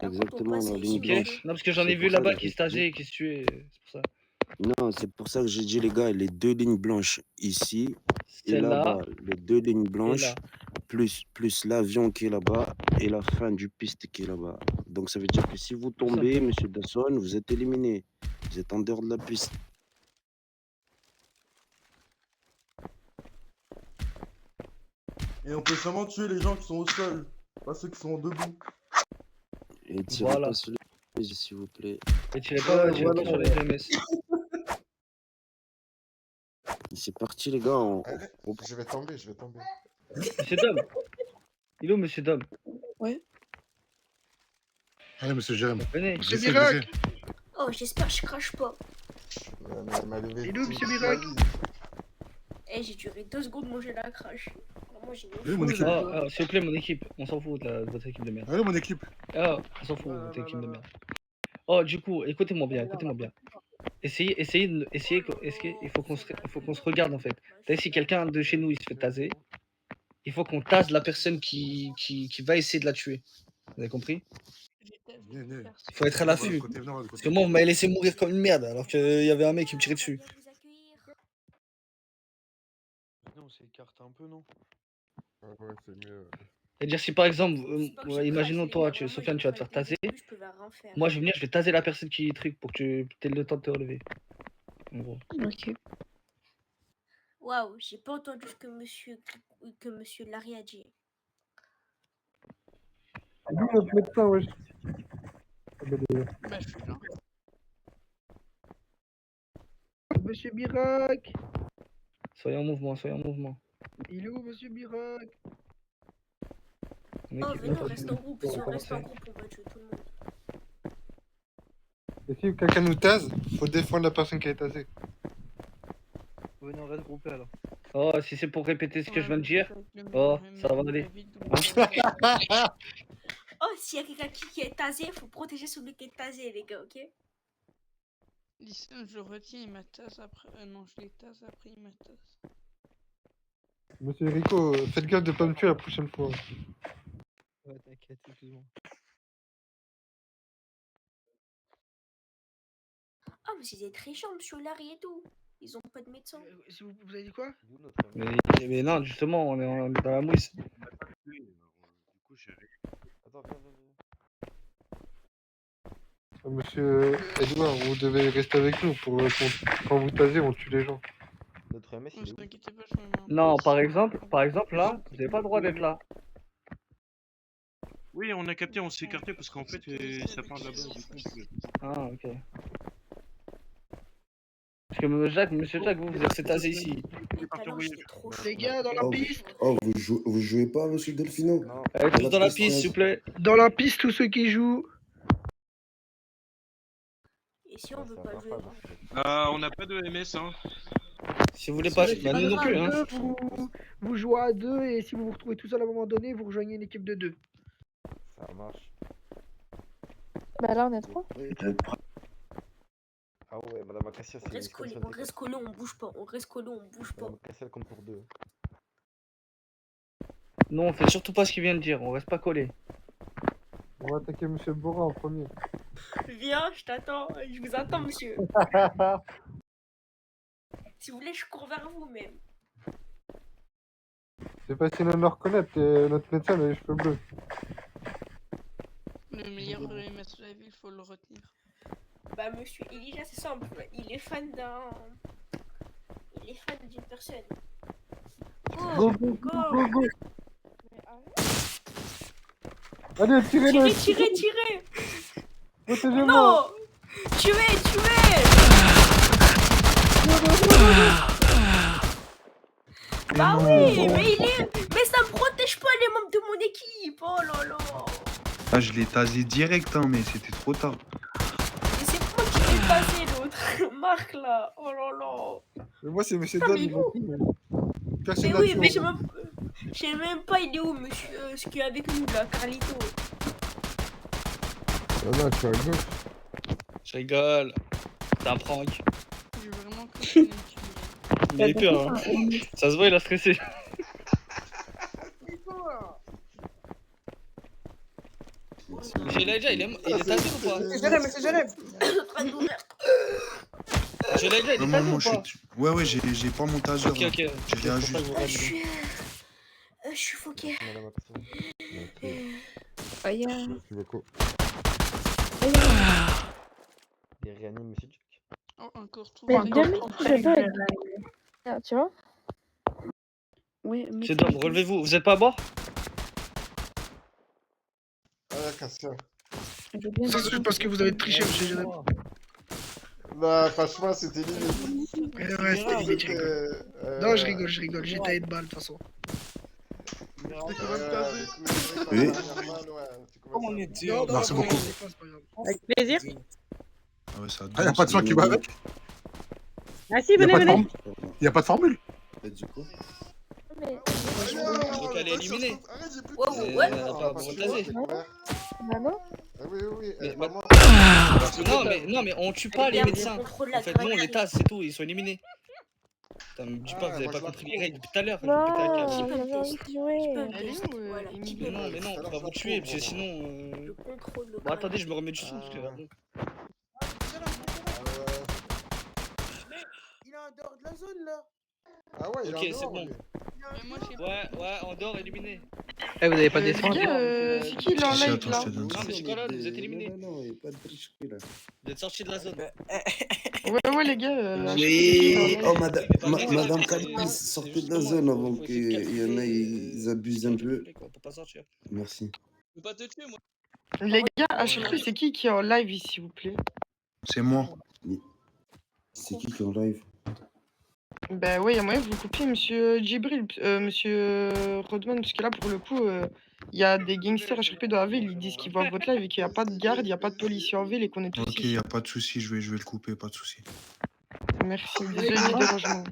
Exactement, la ligne Ok. blanche. Non, parce que j'en ai C'est vu pour ça là-bas que qui j'ai stageaient et qui se tuaient, c'est pour ça. Non, c'est pour ça que j'ai dit les gars, les deux lignes blanches ici et Celle-là là-bas, les deux lignes et blanches. là. plus l'avion qui est là-bas et la fin du piste qui est là-bas. Donc ça veut dire que si vous tombez, monsieur Dasson, vous êtes éliminé. Vous êtes en dehors de la piste. Et on peut seulement tuer les gens qui sont au sol, pas ceux qui sont debout. Et tirez Voilà. pas sur les s'il vous plaît. Et tirez pas sur les EMS. C'est parti les gars. Je vais tomber, je vais tomber. Monsieur Dom. Il est où, monsieur Dom? Ouais. Allez, monsieur Jérém. Venez. Monsieur Miracle. Oh, j'espère que je crache pas. Il est où, monsieur Miracle? Eh, j'ai duré 2 secondes, moi j'ai la crache. Moi j'ai Oui, mon équipe. S'il vous plaît, mon équipe. On s'en fout de votre équipe de merde. Allez, mon équipe. On s'en fout de votre équipe de merde. Oh, du coup, écoutez-moi bien. Essayez, il faut qu'on se regarde en fait. Si quelqu'un de chez nous il se fait taser, il faut qu'on tase la personne qui va essayer de la tuer. Vous avez compris? Il faut être à l'affût. Parce que moi, vous m'avez laissé mourir comme une merde alors qu'il y avait un mec qui me tirait dessus. Non, on s'écarte un peu, non? Ouais, c'est mieux. C'est-à-dire si par exemple, imaginons toi, Sofiane, tu vas te faire taser. Moi, je vais venir, je vais taser la personne qui truc pour que tu aies le temps de te relever. En gros. Ok. Waouh, j'ai pas entendu ce que monsieur Larry a dit. D'où notre médecin, wesh. Bah, je suis là. Monsieur Miracle. Soyez en mouvement. Il est où, monsieur Miracle? Oh, venez, on reste en groupe. Si on reste en groupe, on va tuer tout le monde. Et si quelqu'un nous tase, faut défendre la personne qui est tasée. Venez, on reste groupé alors. Oh, si c'est pour répéter ce que je viens de dire, oh, ça va aller. Oh, s'il y a quelqu'un qui est tasé, faut protéger celui qui est tasé, les gars, ok? Listen, je retiens, il me tasse après. Non, je les tasse après, il me tasse. Monsieur Rico, faites gaffe de pas me tuer la prochaine fois. Ouais, t'inquiète, excuse-moi. Ah, mais c'est des trichants, monsieur Larry et tout. Ils ont pas de médecin. Vous avez dit quoi? Mais non, justement, on est dans la mousse. Monsieur Edouard, vous devez rester avec nous pour quand vous tasez, on tue les gens. Notre MS, il est où? Non, par exemple, là, vous n'avez pas le droit d'être là. Oui, on a capté, on s'est écarté parce qu'en fait, ça part de là-bas. Du coup, Ah, ok. Parce que monsieur Jacques, vous êtes fait taser ici. Les gars, dans la piste. Oh, vous jouez pas, monsieur Delfino? Tous dans la piste, s'il vous plaît. Dans la piste, tous ceux qui jouent. Et si on veut pas jouer? on n'a pas de MS, hein. Si vous voulez pas, bah, nous non plus, hein. Vous jouez à 2 et si vous vous retrouvez tout seul à un moment donné, vous rejoignez une équipe de 2. Ça marche. Bah là, on est 3. Ah ouais, madame Acacia, c'est... On reste collé, on bouge pas. Madame Acacia, elle compte pour 2. Non, on fait surtout pas ce qu'il vient de dire, on reste pas collé. On va attaquer monsieur Bora en premier. Viens, je t'attends. Je vous attends, monsieur. Si vous voulez, je cours vers vous, même. C'est facile à nous reconnaître, notre médecin a les cheveux bleus. Le meilleur MS de la ville, faut le retenir. Bah, monsieur Elijah, c'est simple. Il est fan d'une personne. Go, go, go, go. Allez, tirez-le. Tirez. Protégez-moi. Non. Tuez. Bah oui, mais ça me protège pas les membres de mon équipe. Oh là là. Ah, je l'ai tasé direct, hein, mais c'était trop tard. Mais c'est moi qui l'ai tasé, l'autre. Marc là. Oh là là. Mais moi, c'est monsieur Ah, Dan. mais vous. Personne Mais n'a oui, tué. mais je sais même pas il est où, monsieur, ce qui est avec nous là, Carlito. Voilà, tu rigoles. Je rigole. C'est un prank. J'ai vraiment cru qu'il allait me tuer. Il a eu peur, hein. Ça se voit, il a stressé. Monsieur Elijah, il est tasé ou pas? C'est Genève. Monsieur Elijah, il est Non, tasé moi, ou pas? Ouais, j'ai pas mon taser. Ok. J'ai rien juste. Je suis foqué. Madame, attention. Aïe. Tu veux quoi? Des réanimes, monsieur Jack. Oh, encore tout. Mais Encore demain, tout. je dois être... Ah, tu vois? Oui, mais C'est Dom, relevez-vous. Vous êtes pas à bord? Ah, Cassien. Je veux bien Ça, c'est parce que vous avez triché, monsieur Jérém. Bah, franchement, c'était limite. Ouais, c'était limite, je rigole. Non, je rigole. J'ai taillé de balle, de toute façon. Oui. Merci beaucoup. Avec plaisir. Ah ouais, ça Ah, y'a pas de soin qui va avec? Ah si, venez, venez. Y'a pas de formule? Et du coup, Donc elle est éliminée. Ouais. Elle a pas retasé. Bah non. Oui, oui, Mais- vraiment. Non, mais on tue pas les médecins. En fait, nous, on les tasse, c'est tout. Ils sont éliminés. Putain, me dis pas, vous avez pas compris les règles depuis tout à l'heure. Non, J'étais à quatre. j'avais envie de jouer. Elle est où, Émilie? Mais non, on va pas vous tuer, parce que sinon. Bon, attendez, je me remets du son. Parce que, bon. Il est en dehors de la zone là. Ah ouais, il Ok, est en c'est dehors, bon. lui. Mais moi, je sais pas. Ouais, en dehors, éliminé. Eh, vous avez pas Les descendu? gars, c'est qui là en Si, live attends, là? je te donne Non, ça. mais je suis pas là, vous êtes éliminés. Non, il n'y a pas de tricherie là. Vous êtes sortis de la zone. Ouais, les gars. Oui, oh Madame Madame Calis, sortez de la zone avant qu'il y en ait, ils abusent un peu. On peut pas sortir. Merci. Je peux pas te tuer, moi. Les gars, à chaque fois, c'est qui est en live ici, s'il vous plaît? C'est moi. C'est qui est en live? Bah ouais, il y a moyen que vous coupiez monsieur Djibril, monsieur Rodman, parce que là, pour le coup, il y a des gangsters HRP de la ville, ils disent qu'ils voient votre live et qu'il n'y a pas de garde, il n'y a pas de policiers en ville et qu'on est tous Ok, ici. y a pas de souci, je vais le couper, pas de souci. Merci, désolé du dérangement.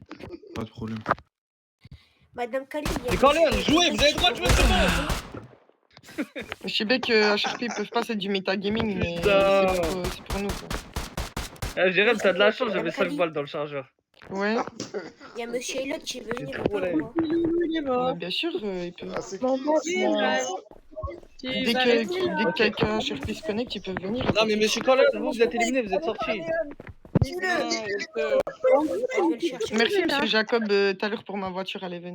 Pas de problème. Madame Khalil, il y a... C'est quand l'air, jouez, vous avez le droit de jouer, c'est bon. Je sais bien que HRP, ils peuvent pas, c'est du metagaming, mais Putain. c'est pour nous, quoi. Jérém, t'as de la chance, j'avais 5 balles dans le chargeur. Ouais, Il y a Monsieur Elliot qui veut venir trop avec laid. moi. bien sûr, il peut. Ah, c'est qui? Bon, bon, Dès que quelqu'un HRP se connecte, ils peuvent venir. Non, mais monsieur Colin, vous êtes éliminé, vous êtes sorti. Merci, monsieur Jacob, tout à l'heure pour ma voiture à l'event.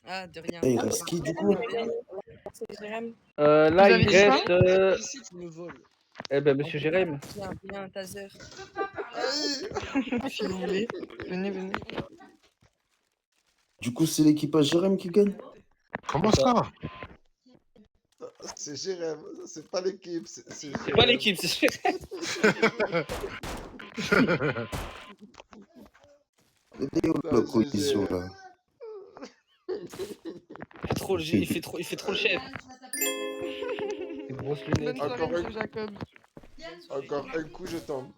Ah, de rien. Et il reste qui du coup? Là, Vous avez il dit quoi reste. Ici, tu me voles. Eh ben, monsieur Jérém. Viens, taser. Si vous voulez, venez. Du coup, c'est l'équipage Jérém qui gagne? Comment ça? C'est Jérém, c'est pas l'équipe. C'est pas l'équipe, c'est Jérém. Il est où la coalition là? Il fait trop le chef. Des grosses lunettes. Bonne soirée, monsieur Jacob. Encore un coup, je tombe.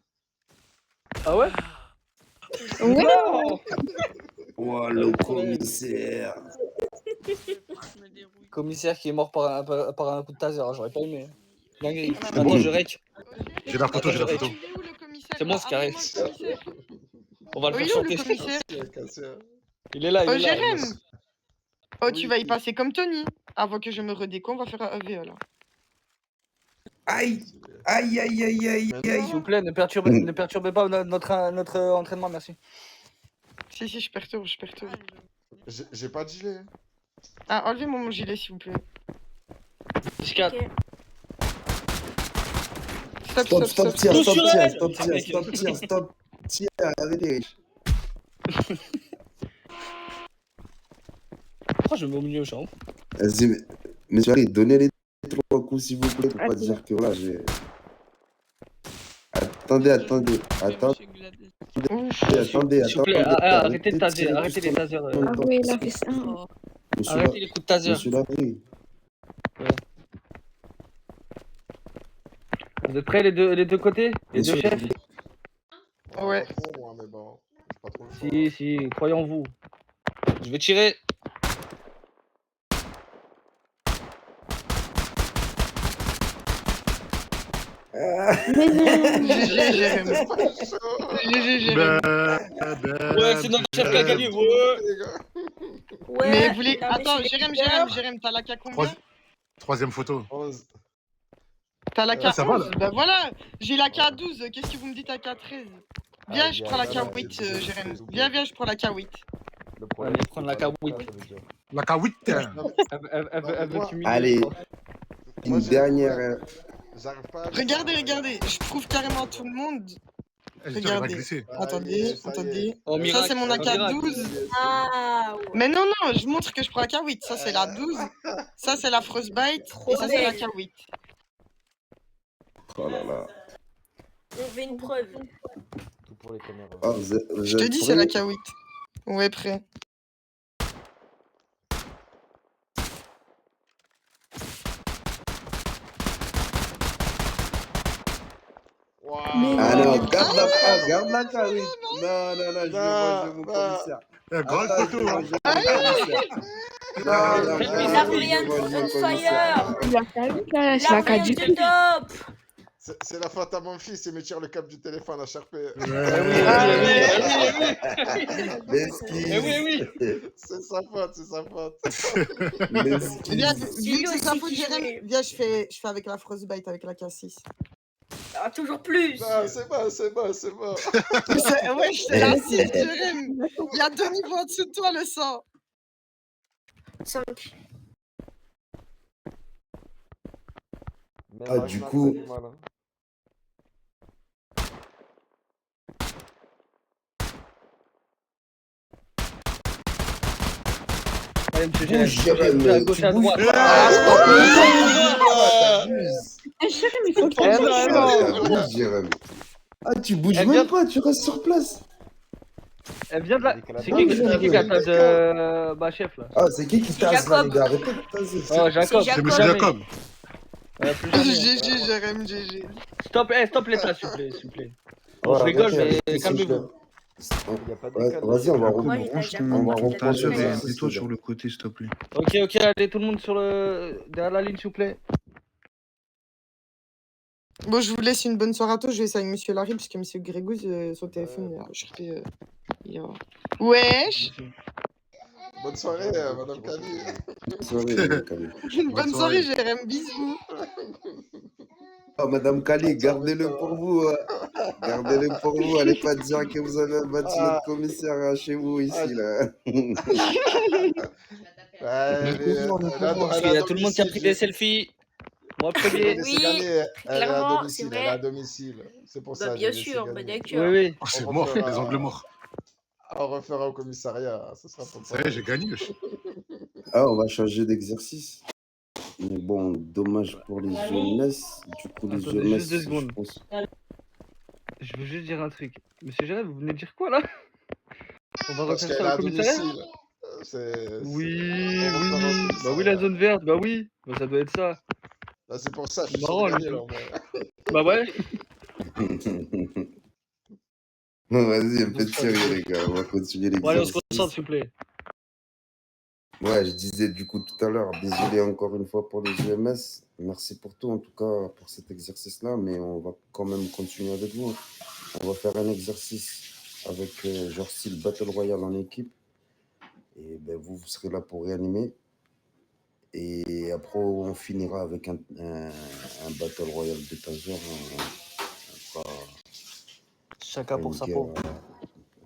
Ah ouais? Ouais. Oh, le commissaire. Commissaire qui est mort par un coup de taser, j'aurais pas aimé. Dinguerie. bon. Attends, je rec. J'ai la photo, j'ai la photo. C'est moi ce qui arrive. On va le faire Oui, où le chanter. commissaire? Il est là, il est là. Jérém. Oh, tu vas y passer comme Tony. Avant que je me redéco, on va faire un EVE là. Aïe! Aïe, aïe, aïe, aïe, aïe! S'il vous plaît, ne perturbez pas notre entraînement, merci. Si, je perturbe. J'ai pas de gilet. Ah, enlevez-moi mon gilet, s'il vous plaît. 10-4. Stop, tir, arrêtez. Pourquoi je me mets au milieu, genre? Vas-y, mais allez, donnez les 3 coups s'il vous plaît, pour pas dire que là, j'ai... Attendez. S'il vous plaît, arrêtez de taser, arrêtez les tasers. Ah oui, il a fait ça. Arrêtez les coups de taser. Monsieur Larry. Vous êtes prêts les deux côtés? Les deux chefs? Ouais. Moi, mais bon, j'ai pas trop le choix. Si, croyez en vous. Je vais tirer. Mais non. GG, Jérém. Ouais, c'est notre chef qui a gagné, ouais. Mais vous voulez... Attends, Jérém, t'as la K combien? Troisième photo. T'as la K ça va, 11? Bah voilà, j'ai la K 12, qu'est-ce que vous me dites à K 13? Viens, je prends la K 8, Jérém. Viens, je prends la K 8. Allez, prendre la K8. La K8. Elle veut t'humilier, Allez, je crois. une dernière. J'arrive pas à Regardez, regardez, je prouve carrément à tout le monde. Regardez, attendez, attendez. Oh, Ça, miracle, c'est mon miracle. AK-12. Ah, ouais. Mais non, non, je montre que je prends la K8. Ça, c'est la 12. Ça, c'est la Frostbite. Et ça, c'est la belle. K8. Oh là là. On veut une preuve. Tout pour les caméras. Oh, vous Je te êtes dis, c'est la prêts? K8. Ouais, prêt. Ah non, garde la K8. Non, non, non, je veux manger mon commissaire. Grande Attends, photo, je veux hein. manger mon commissaire. Non, non, Il a rien on fire. La K8 là, c'est La la rien K10. de top. C'est la faute à mon fils, il me tire le câble du téléphone à Sharpé. C'est sa faute, c'est sa faute. Viens, vu que c'est sa faute, Jérém, viens, je fais avec la Frostbite, avec la K6. Ah, toujours plus. Non, c'est bon, c'est bon, c'est bon. Ouais, c'est la 6, Jérém. Il y a 2 niveaux en dessous de toi, le sang. 5. Ah, du coup. Allez, monsieur Bouge, Jérém, Jérém, à gauche, à tu bouges droite. pas. Jérém, il faut que Eh non, eh non. T'abuses, Jérém. Ah, tu bouges Elle même vient- pas, tu restes sur place. Elle vient de la. C'est Ah, qui mais c'est qui qui a ta de. Bah, chef là. Ah, c'est qui tase là, les gars? Arrêtez de taser. Oh, Jacob. C'est plus Jacob. jamais. Jacob. Plus jamais. GG, Jérém, GG. Stop, stop les tas, s'il vous plaît, s'il vous plaît. On Ouais, rigole, arrêtez, mais arrêtez, calmez-vous. Ouais, vas-y, on va Moi, reprendre. j'ai pas On Jacob. va il a reprendre Taser, Jacob. l'exercice, mets-toi les sur gars. le côté, s'il te plaît. Ok, ok, allez, tout le monde sur le. Derrière la ligne, s'il vous plaît. Bon, je vous laisse une bonne soirée à tous. Je vais essayer avec Monsieur Larry, parce que Monsieur Grégouze, son téléphone, je fais. Wesh. Bonne soirée, Madame Kali. Bonne soirée, Madame Kali. Bonne soirée, Jérém. Bisous. Oh, Madame Kali, gardez-le pour vous. Gardez-le pour vous. Allez pas dire que vous avez battu notre commissaire chez vous ici, là. Il y a tout le monde qui a pris des selfies. Moi, le premier. Oui, clairement, c'est vrai. Elle est à domicile. C'est pour Bah, ça. bien j'ai laissé sûr, gagner. bah, d'accord. Oui, oui. On C'est mort, refera- les angles morts. On refera au commissariat. Ce sera pas Ça y est, j'ai gagné. Ah, on va changer d'exercice. Mais bon, dommage pour les jeunesse. Du coup, les Attendez, jeunesse, juste 2 je secondes. pense. Je veux juste dire un truc. Monsieur Jérém, vous venez de dire quoi là? On va Parce refaire qu'elle est ça à au commissariat? domicile. Oui, on refera au oui. Bah oui, commissariat. la zone verte, bah oui. Bah ça doit être ça. Bah, c'est pour ça, je suis Marrant, sûr de lui. gagner, là, au moins. Bah ouais. Bon, vas-y, un peu de sérieux, les gars. On va continuer Bon, allez, on se l'exercice. concentre, s'il vous plaît. Ouais, je disais du coup tout à l'heure, désolé encore une fois pour les EMS. Merci pour tout, en tout cas, pour cet exercice-là, mais on va quand même continuer avec vous. On va faire un exercice avec genre style Battle Royale en équipe. Et ben, vous serez là pour réanimer. Et après, on finira avec un Battle Royale de Taser. Chacun pour sa peau.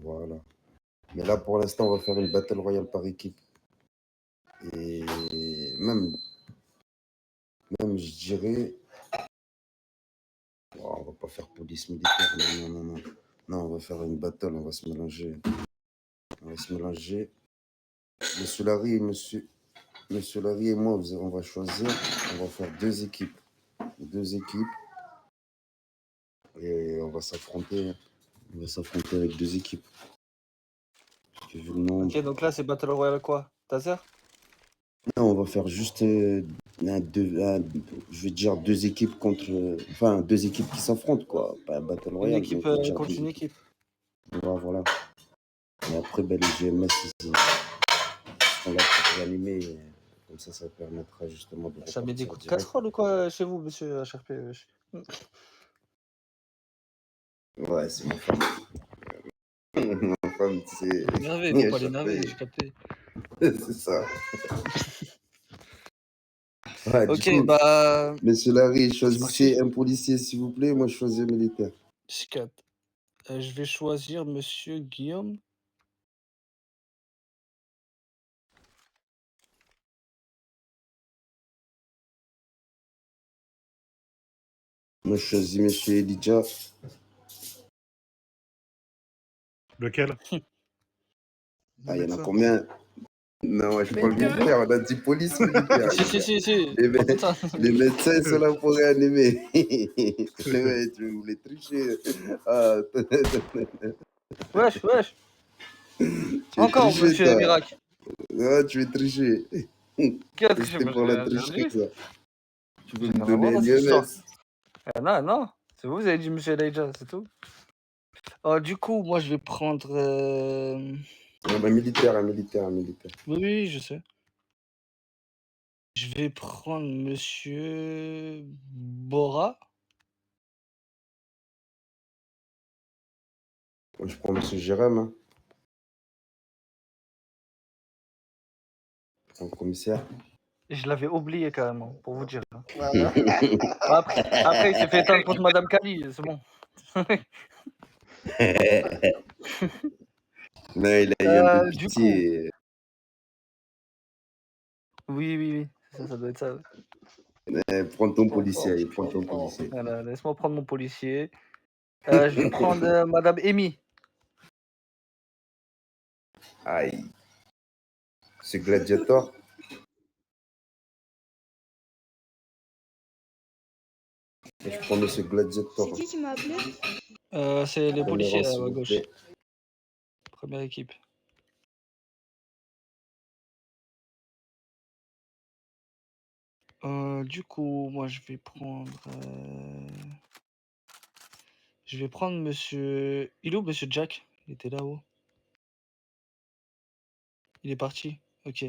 Voilà. Mais là, pour l'instant, on va faire une Battle Royale par équipe. Et même je dirais, oh, on va pas faire police militaire, non, on va faire une battle, on va se mélanger. Monsieur Larry et moi, on va choisir, on va faire deux équipes, et on va s'affronter avec deux équipes. J'ai vu le nom. Ok, donc là c'est Battle Royale quoi? Taser? Non, on va faire juste, je vais dire deux équipes enfin deux équipes qui s'affrontent, quoi. Pas un Battle Royale. Une équipe contre une équipe. Voilà. Et après, ben, les GMS, ils sont là pour réanimer. Comme ça permettra justement de. Ça met des coups de casserole ou quoi chez vous, monsieur HRP? Ouais, c'est ma femme. Ma femme, c'est. Énervé, faut pas l'énerver, j'ai capté. C'est ça. Ouais, Ok, du coup, bah. Monsieur Larry, choisissez un policier, s'il vous plaît. Moi, je choisis un militaire. Je capte. Je vais choisir monsieur Guillaume. Moi, je choisis monsieur Elijah. Lequel? Ah, il y en a combien? Non, je prends le militaire, on a dit police militaire. Si. Les médecins, ils sont là pour réanimer. Ouais, tu voulais tricher. Ah, Wesh. tu es Encore, triché, monsieur toi. Miracle. Ah, tu es triché. Qui a triché? C'était pour la tricherie, ça. Tu veux me Rien à donner voir dans un cette histoire. IMS? Non. C'est vous avez dit monsieur Elijah, c'est tout. Du coup, moi, je vais prendre... Un militaire. Oui, je sais. Je vais prendre monsieur Bora. Moi, je prends monsieur Jérôme. Hein. En commissaire. Je l'avais oublié carrément, pour vous dire. Après, il s'est fait éteindre contre Madame Kali, c'est bon. Non, il a eu un peu de pitié. Oui. Ça doit être ça. Prends ton policier, prends ton policier. Voilà, laisse-moi prendre mon policier. Je vais prendre Madame Amy. Aïe. Ce gladiateur. Et je prends monsieur gladiateur. C'est qui m'a appelé? C'est les policiers là, s'il à vous gauche. plaît. Première équipe. Du coup, moi je vais prendre monsieur... Il est où monsieur Jack? Il était là-haut. Il est parti? Ok.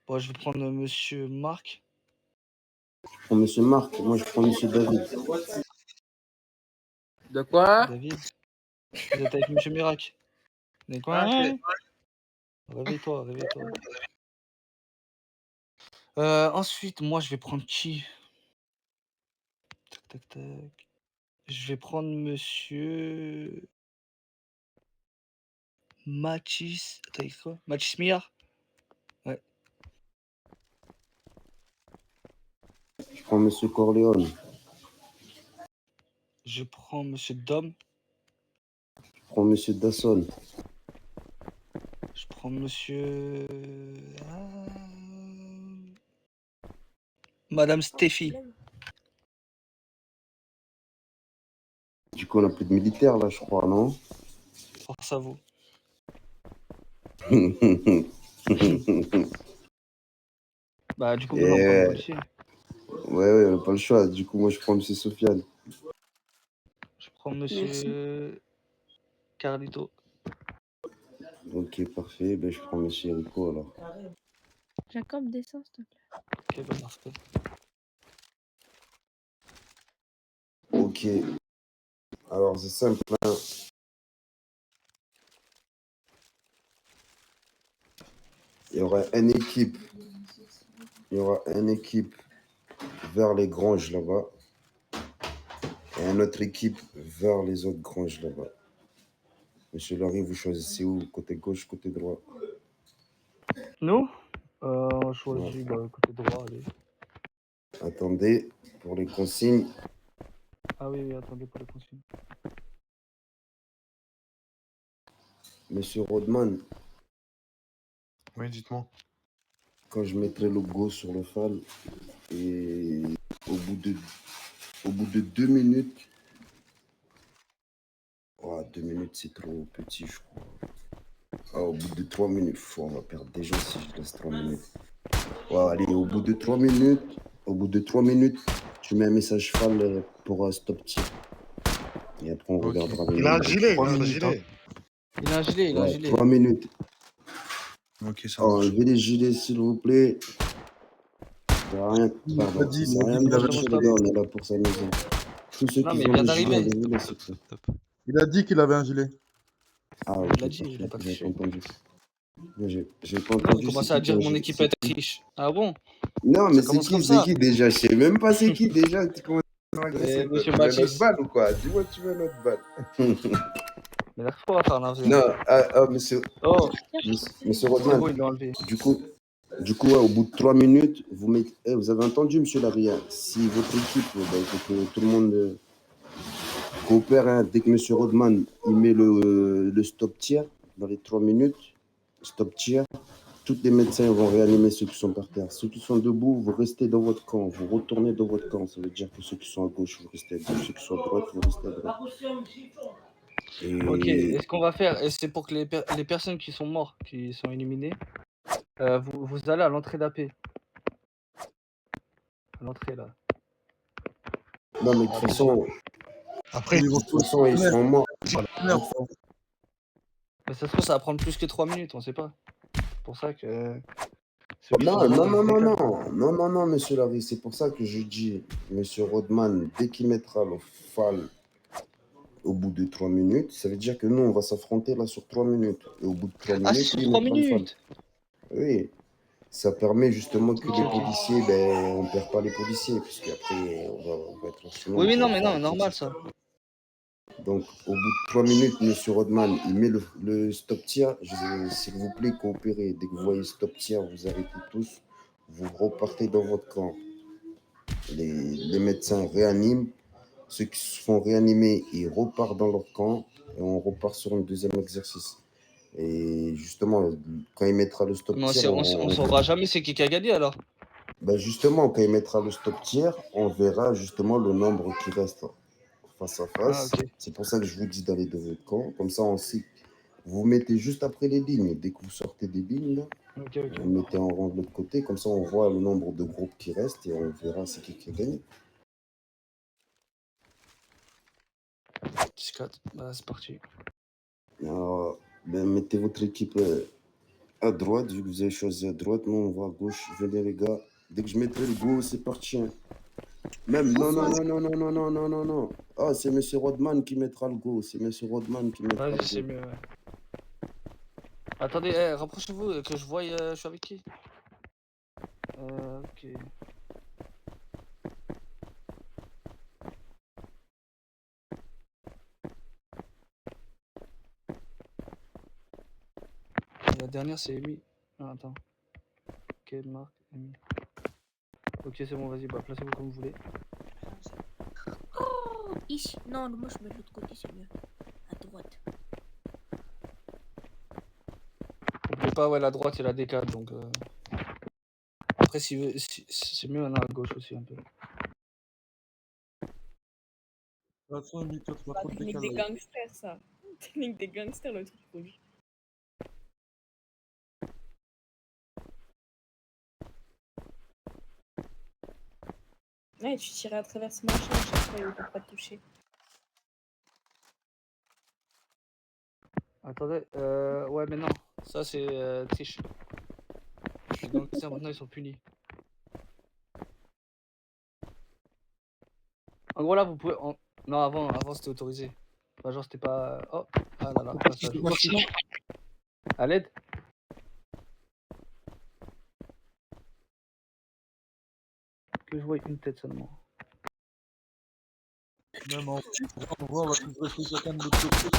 Bon, je vais prendre monsieur Marc. Je prends monsieur Marc, moi je prends monsieur David. De quoi? David? Vous êtes avec monsieur Miracle? De quoi? Réveille-toi. Ensuite, moi je vais prendre qui? Tac. Je vais prendre monsieur... Mathis... Attends, il quoi? Mathis Millard? Ouais. Je prends monsieur Corleone. Je prends monsieur Dom. Je prends monsieur Dasson. Je prends monsieur... Madame Stéphie. Du coup, on n'a plus de militaires là, je crois, non? Force à vous. Bah, du coup, maintenant, on prend le policier. Ouais, on n'a pas le choix. Du coup, moi, je prends monsieur Sofiane. Je prends monsieur Carlito. Ok, parfait. Ben, je prends monsieur Rico alors. Jacob, descends, s'il te plaît. Ok, bah, parfait. Ok. Alors, c'est simple. Hein. Il y aura une équipe vers les granges là-bas et une autre équipe vers les autres granges là-bas. Monsieur Larry, vous choisissez où? Côté gauche, côté droit? Nous? On choisit côté droit, allez. Attendez, pour les consignes. Ah oui, attendez pour les consignes. Monsieur Rodman. Oui, dites-moi. Quand je mettrai le go sur le FAL et au bout de 2 minutes, 2 minutes c'est trop petit je crois. Au bout de 3 minutes, on va perdre des gens si je laisse 3 minutes. Allez, au bout de 3 minutes, tu mets un message FAL pour stop tir. Et après on regardera. Il a un gilet, Il a un gilet. 3 minutes. Ok, ça marche. Enlevez les gilets s'il vous plaît. C'est rien. Pardon. C'est rien de toucher les gars, on est là pour s'amuser. Tous ceux qui ont le gilet, enlevez-les s'il vous plaît. Il a dit qu'il avait un gilet. Ah ok, Il l'a dit, il a pas j'ai triché. entendu. J'ai pas Vous entendu. commencez à dire mon équipe est triche. Ah bon? Non, mais Ça commence comme c'est ça. qui déjà? Je sais même pas c'est qui déjà. Tu commences à agresser. Monsieur Tu veux Baptiste. notre balle ou quoi? Dis-moi tu veux notre balle. Mais laisse-moi faire un Non, monsieur. Oh, Monsieur c'est Rodman. bon, il l'a enlevé. Du coup, Du coup, ouais, au bout de 3 minutes, vous mettez. Vous avez entendu, monsieur Laria, si votre équipe, il faut que tout le monde coopère. Hein. Dès que monsieur Rodman il met le stop tir, dans les 3 minutes, stop tir, tous les médecins vont réanimer ceux qui sont par terre. Ceux qui sont debout, vous restez dans votre camp, vous retournez dans votre camp. Ça veut dire que ceux qui sont à gauche, vous restez à gauche, ceux qui sont à droite, vous restez à droite. Ok, Et et ce qu'on va faire, et c'est pour que les personnes qui sont mortes, qui sont éliminées, vous allez à l'entrée d'AP. À l'entrée là. non, mais de toute façon, Après, ils vont de toute façon, ils sont morts. Mais ça se trouve, ça va prendre plus que 3 minutes, on sait pas. C'est pour ça que. Non, monsieur Larry, c'est pour ça que je dis, monsieur Rodman, dès qu'il mettra le FAL au bout de 3 minutes, ça veut dire que nous, on va s'affronter là sur 3 minutes. Et au bout de 3 minutes, Ah, sur 3 minutes. Oui, ça permet justement que les policiers, on perd pas les policiers, puisque après, on va être en Oui, mais non, normal ça. Donc, au bout de 3 minutes, monsieur Rodman, il met le stop tir. S'il vous plaît, coopérez. Dès que vous voyez stop tir, vous arrêtez tous. Vous repartez dans votre camp. Les médecins réaniment. Ceux qui se font réanimer, ils repartent dans leur camp. Et on repart sur un deuxième exercice. Et justement, quand il mettra le stop tir... On saura jamais c'est qui a gagné alors. Justement, quand il mettra le stop tir, on verra justement le nombre qui reste face à face. Ah, okay. C'est pour ça que je vous dis d'aller de votre camp. Comme ça, on sait. Vous mettez juste après les lignes. Dès que vous sortez des lignes, là, vous mettez en rang de l'autre côté. Comme ça, on voit le nombre de groupes qui restent et on verra c'est qui a gagné. 10-4, c'est parti. Alors, mettez votre équipe à droite. Vu que vous avez choisi à droite, nous, on va à gauche. Venez, les gars. Dès que je mettrai le go, c'est parti. Hein. Même, non. Ah, c'est monsieur Rodman qui mettra le go. C'est monsieur Rodman qui mettra le go. C'est mieux, ouais. Attendez, rapprochez-vous, que je voie, je suis avec qui. Ok. La dernière, c'est Amy. Ah, attends. Ok, Marc, Amy. Ok, c'est bon, vas-y, placez-vous comme vous voulez. Oh, ici. Non, moi je mets de l'autre côté, c'est mieux. À droite. N'oubliez pas, ouais, la droite et la D4, donc... Après, si c'est mieux, on a à gauche aussi, un peu. Technique des gangsters, ça. Technique des gangsters, le truc rouge. Ouais, tu tirais à travers ce machin à chaque fois pour pas te toucher. Attendez, ouais, mais non. Ça, c'est triche. Les gangsters, maintenant, ils sont punis. En gros, là, vous pouvez... Non, avant c'était autorisé. Enfin, genre, c'était pas... Oh, ah là là. À l'aide. Que je vois une tête seulement. Même en on voit, on va tous rester chacun de notre côté.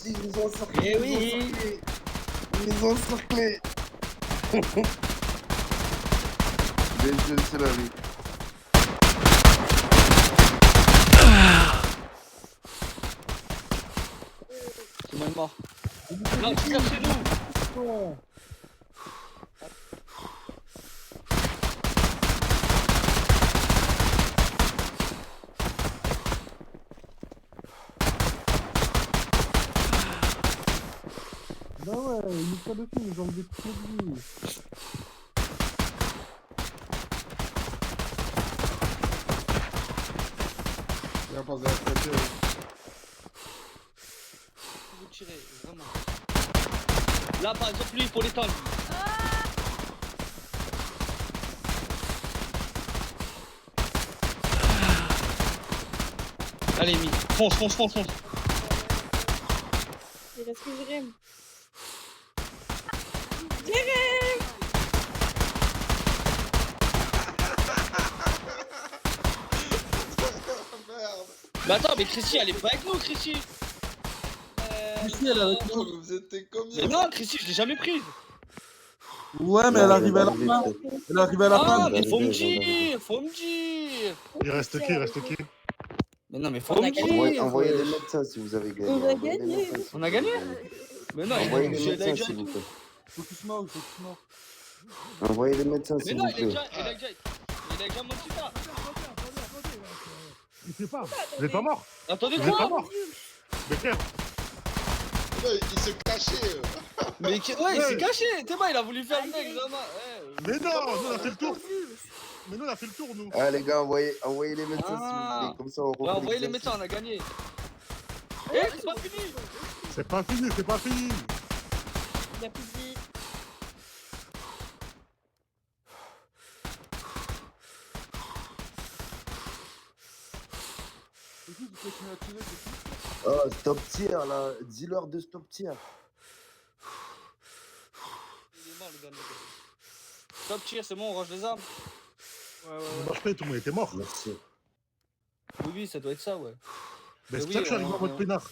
Ils nous ont encerclés. Eh oui. Ils nous ont encerclés. C'est la vie. C'est moi mort. Non, cherchez-nous. Bah ouais, ils nous tirent dessus, ils nous ont des coups de vie. Viens pas à la tête. Vous tirez, vraiment. Là, par exemple, lui, il faut l'étendre. Allez, Mi, fonce. Il reste que Jérém. Jérém! Mais attends, mais Chrissy, elle est pas avec nous, Chrissy. Chrissy, elle est avec nous. Vous étiez combien? Mais non, Chrissy, je l'ai jamais prise. Ouais, mais elle arrive à la fin. Elle arrive à la fin. Ah, mais faut me dire. Il reste qui? Mais non, mais faut On me a gagné. dire. Envoyez les médecins si vous avez gagné. On a Envoyez les gagné. médecins si On a vous avez gagné? gagné. Mais non, Envoyez il les a médecins déjà s'il vous plaît. Focus mort, focus mort. Envoyez les médecins Mais s'il non, vous il a plaît. déjà menti ça. Il sait pas. Vous êtes pas mort. Attendez Vous êtes pas quoi? mort. Mais frère. Il se cachait. Mais ouais, il s'est caché. Théma, il a voulu faire le mec, Zama. Mais non, nous on a fait le tour. Mais nous on a fait le tour, nous. Ah les gars, envoyez les médecins s'il vous plaît. Comme ça on Ouais, refait envoyez les l'exercice. médecins, on a gagné. C'est pas fini. C'est pas fini. Il a plus de vie. C'est qui continue à tirer, c'est qui? Oh, stop tir là. Dis-leur de stop tir. Il est mort, le gars. Stop tir, c'est bon, on range les armes. Moi je paye, tout le monde était mort. Merci. Oui, ça doit être ça, ouais. Mais c'est oui, ça que je suis arrivé en on- mode peinard.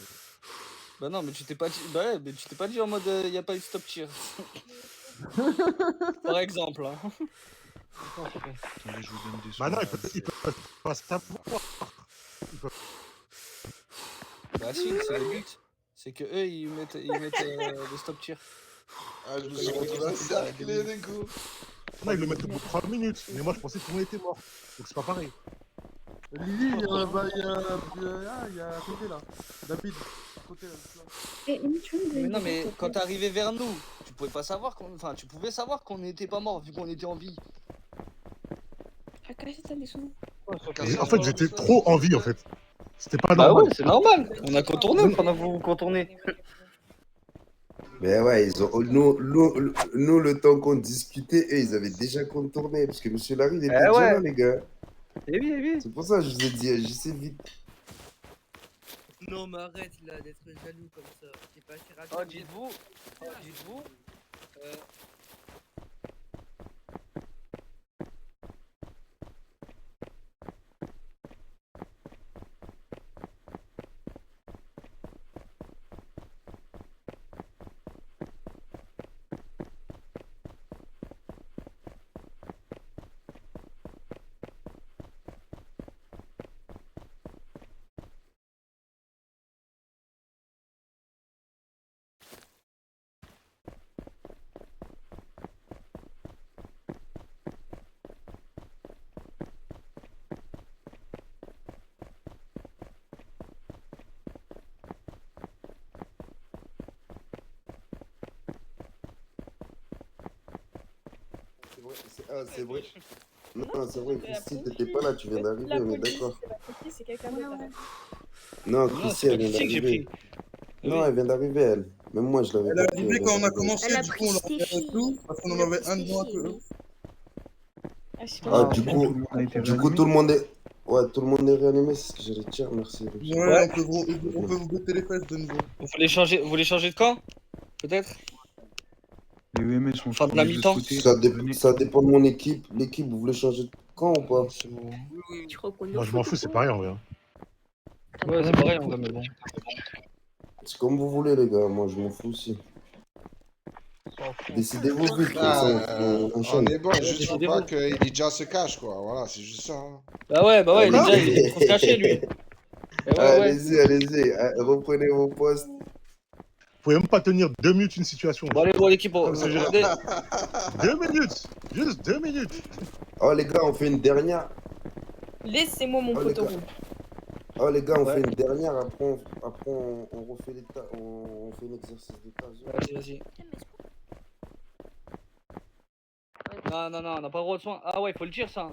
Bah non, mais tu t'es pas dit, bah ouais, mais tu t'es pas dit en mode y a pas eu de stop tir. Par exemple, hein. Attendez, je vous donne des Bah non, soins. ils peuvent pas savoir. Bah si, c'est le but. C'est que eux ils mettent le stop tir. Ah, je me suis retrouvé encerclé, les gars. Non, ils le mettent au bout de 3 minutes. Mais moi je pensais que tout le monde était mort. Donc c'est pas pareil. Lily, il y a à côté là. David, à côté là. Mais non, mais quand t'es arrivé vers nous, tu pouvais pas savoir tu pouvais savoir qu'on n'était pas mort vu qu'on était en vie. Et en fait, j'étais trop en vie en fait. C'était pas Bah normal. ouais, c'est normal. On a contourné pendant que vous contournez. Mais ouais, ils ont nous le temps qu'on discutait, eux ils avaient déjà contourné parce que Monsieur Larry il était déjà ouais. là les gars. Eh oui. C'est pour ça que je vous ai dit, agissez vite. Non, mais arrête là d'être jaloux comme ça. T'es pas assez rapide. Oh, dites-vous. C'est vrai. Non, c'est vrai, Christy, t'étais pas là, tu viens d'arriver, on est d'accord. C'est quelqu'un d'autre. Non, Christy, elle vient d'arriver. Non, elle vient d'arriver, elle. Même moi, je l'avais Elle pas est pris, arrivée elle quand on a vient commencé, d'arriver. du coup on l'a fait avec nous, parce qu'on en avait un de moins que eux. Ah, du coup, tout le monde est... Ouais, tout le monde est réanimé, c'est ce que j'allais dire, merci. Ouais, on peut vous botter les fesses de nouveau. Vous voulez changer de camp? Peut-être? Les UMS sont Fin de la mi-temps. Ça dépend de mon équipe. L'équipe, vous voulez changer de camp ou pas? Moi je m'en fous, c'est pareil en vrai. Ouais, c'est pareil en vrai, mais bon. C'est comme vous voulez, les gars, moi je m'en fous aussi. Décidez-vous vite, comme ça on On enchaîne. est bon, juste faut pas que Elijah se cache, quoi. Voilà, c'est juste ça. Hein. Bah ouais, il est trop se cacher lui. Allez-y, reprenez vos postes. Vous pouvez même pas tenir 2 minutes une situation. Bon, allez, l'équipe, Comme c'est géré. 2 minutes. Juste 2 minutes. Oh les gars, on fait une dernière. Laissez-moi mon poteau rouge. Oh les gars, on fait une dernière, après on refait les tas, on fait un exercice de tas. Vas-y. Non, on n'a pas le droit de soin. Ah ouais, faut le dire ça.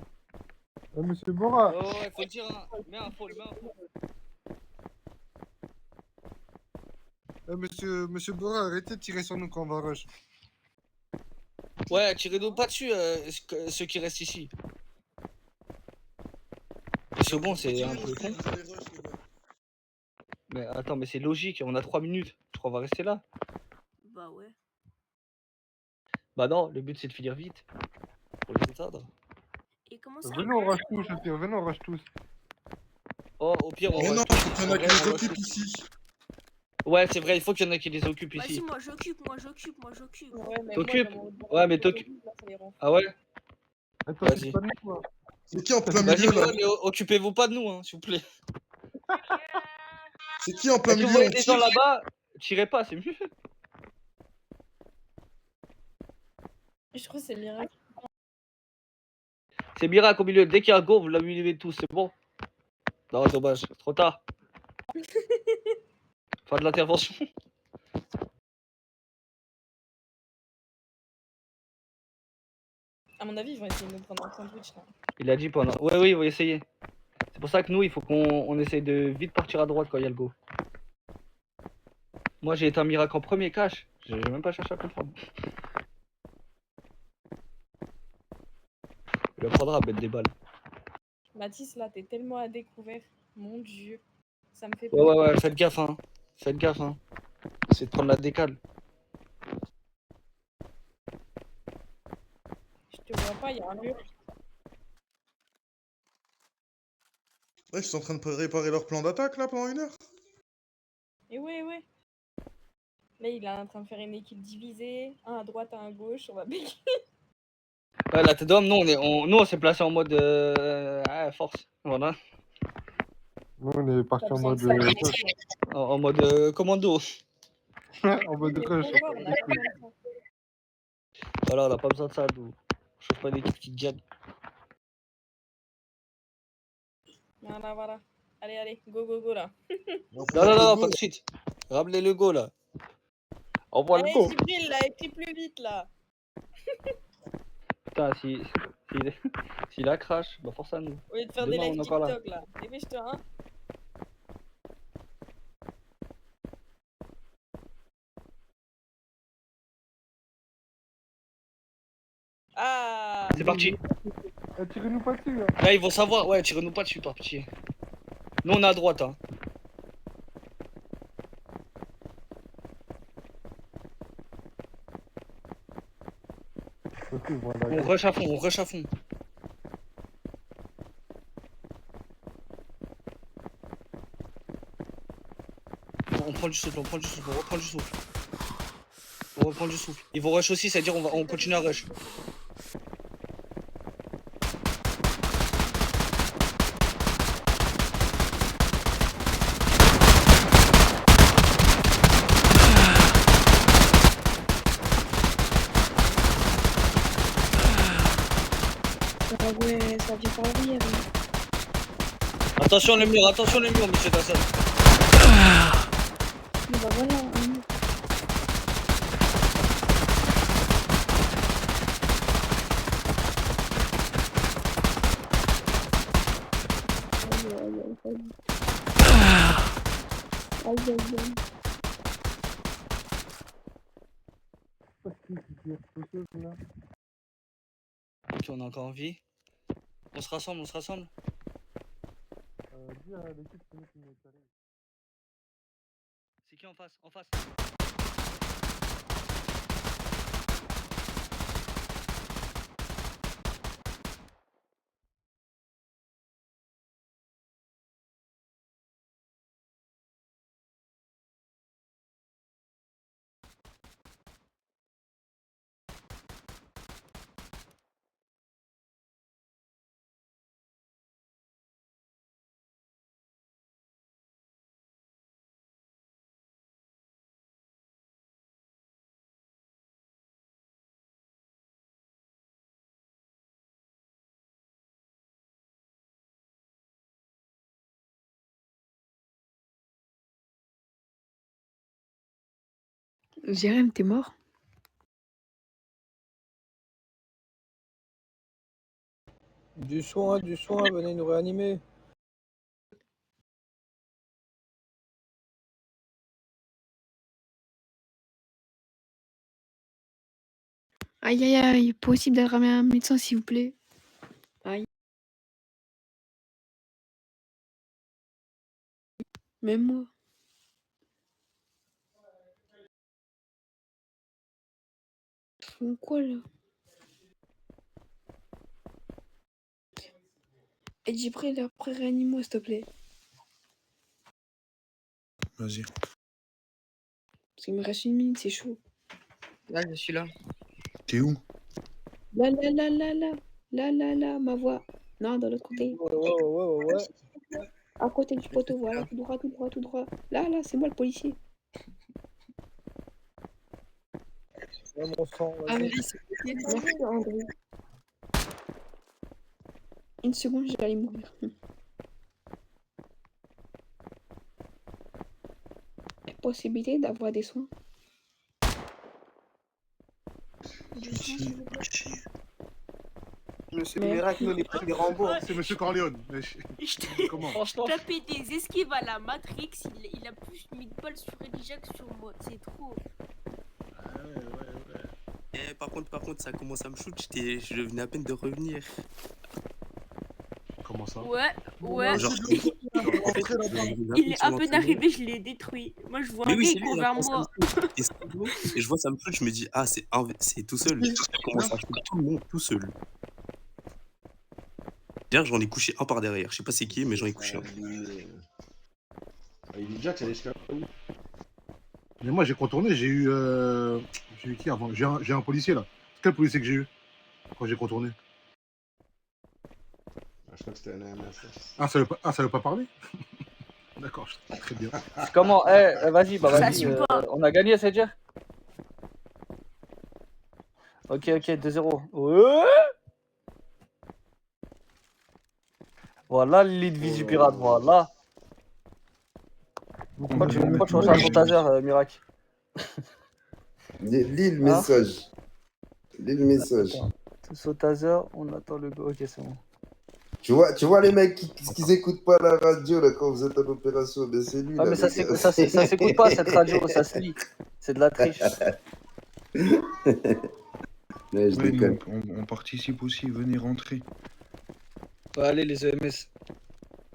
Monsieur Bora. Oh ouais, faut le dire. Hein. Mets un faux. Monsieur Bora, arrêtez de tirer sur nous quand on va rush. Ouais, tirez-nous pas dessus, ceux qui restent ici. C'est bon, c'est un peu con. Mais attends, mais c'est logique, on a 3 minutes. Je crois qu'on va rester là. Bah ouais. Bah non, le but c'est de finir vite. Pour les éteindre. Et comment ça? Venez, on rush tous, au pire, venez, on rush tous. Oh, au pire, on Mais rush non, tous. faut qu'il y en En a qui vrai, les on rush occupent tous. ici. Ouais, c'est vrai, il faut qu'il y en ait qui les occupent Vas-y, ici. moi j'occupe, moi j'occupe, moi j'occupe. Ouais, mais moi, T'occupes? dans mon Ouais, mais t'occupes. là, ça les rend fous. Ah ouais? Attends, Vas-y. pas de nous, quoi. C'est qui en plein Vas-y, milieu là? ouais, mais occupez-vous pas de nous, hein, s'il vous plaît. C'est qui en plein Si vous milieu? voyez On des gens tire? là-bas, tirez pas, c'est mieux. Je trouve que c'est miracle. C'est miracle au milieu. Dès qu'il y a un go, vous l'allumez tous, c'est bon. Non, dommage, trop tard. Fin de l'intervention. À mon avis, ils vont essayer de nous prendre un sandwich là. Il a dit pendant. Ouais, oui, il va essayer. C'est pour ça que nous, il faut qu'on essaye de vite partir à droite quand il y a le go. Moi, j'ai été un miracle en premier cash. J'ai même pas cherché à comprendre. Il apprendra à mettre des balles. Mathis, là, t'es tellement à découvert. Mon dieu. Ça me fait Ouais, peur. ouais, faites gaffe, hein. Faites gaffe, hein. C'est de prendre la décale. Je te vois pas, il y a un mur. Ouais, ils sont en train de réparer leur plan d'attaque là pendant 1 heure. Et ouais, ouais. Là, il est en train de faire une équipe divisée. Un à droite, un à gauche. On va béquer. Ouais, la tête d'homme, nous, on s'est placé en mode force. Voilà. Nous, on est parti en mode. En mode commando. En mode rush. Voilà, on n'a pas besoin de ça, nous. On chauffe pas d'équipe qui gagne. Voilà, voilà. Allez, allez, go, go, go là. Non, pas de suite. Ramenez le go là. Envoie le Allez, go. Gibril, là, écris plus vite là. Putain, s'il a crash, bah force à nous. Au lieu de faire Demain, des on lives est encore là. TikTok là. Dépêche-toi, hein. Ah. C'est parti. Tirez-nous pas dessus, là. Là, ils vont savoir. Ouais, tirez-nous pas dessus, par pitié. Nous, on est à droite, hein. On rush à fond, on rush à fond. On prend du souffle, on prend du souffle, on reprend du souffle. On reprend du souffle. Ils vont rush aussi, c'est-à-dire on continue à rush. Ah ouais, ça vient par l'arrière. Attention les murs, monsieur Dasson. Mais bah voilà. Ok, on a encore envie. On se rassemble, on se rassemble. Dis à l'équipe qui nous filme. C'est qui en face? En face. Jérém, t'es mort? Du soin, venez nous réanimer. Aïe aïe aïe, possible d'aller ramener un médecin s'il vous plaît. Aïe. Même moi. font quoi là? Et Djibril, après réanime-moi s'il te plaît. Vas-y. Parce qu'il me reste 1 minute, c'est chaud. Là, je suis là. T'es où? Là, ma voix. Non, de l'autre côté. Ouais. À côté du poteau, voilà, tout droit. Là, c'est moi le policier. Ouais, mon sang, Ah, vas-y. merci André. 1 seconde, j'allais mourir. Possibilité d'avoir des soins. Monsieur Mais- Miracle, nous, on est pris des Rambo. C'est Monsieur Corleone. Mais comment? Taper des esquives à la Matrix, il a plus mis de balles sur Elijah que sur moi, c'est trop. Par contre, ça commence à me shoot, je venais à peine de revenir. Comment ça? Ouais. Genre, Il est à peine arrivé, je l'ai détruit. Moi, je vois un gars, il court vers moi. Et je vois ça me shoot, je me dis, ah, c'est tout seul. Il commence à shoot tout le monde, tout seul. D'ailleurs, j'en ai couché un par derrière. Je sais pas c'est qui, mais j'en ai couché un. Il est Jack, ça allait jusqu'à où? Mais moi, j'ai contourné, j'ai eu qui avant? J'ai un policier là. Quel policier que j'ai eu quand j'ai contourné? Je crois que c'était un AMS. Ah, ça veut pas parler? D'accord, très bien. Comment? Vas-y, Ça vas-y. assume pas. On a gagné, c'est dire? Ok, 2-0. Ouais. Voilà l'élite vie du pirate, voilà. Pourquoi tu recharges ton taser, Miracle? Lis le message. Lis le message. Tous au taser, on attend le go. Ok, c'est bon. Tu vois les mecs qui écoutent pas la radio là quand vous êtes en opération, ben c'est lui. Ah, là, mais ça les gars. s'écoute pas cette radio, ça se lit. C'est de la triche. Ouais, je Ouais, déconne. on participe aussi, venez rentrer. Ouais, allez, les EMS.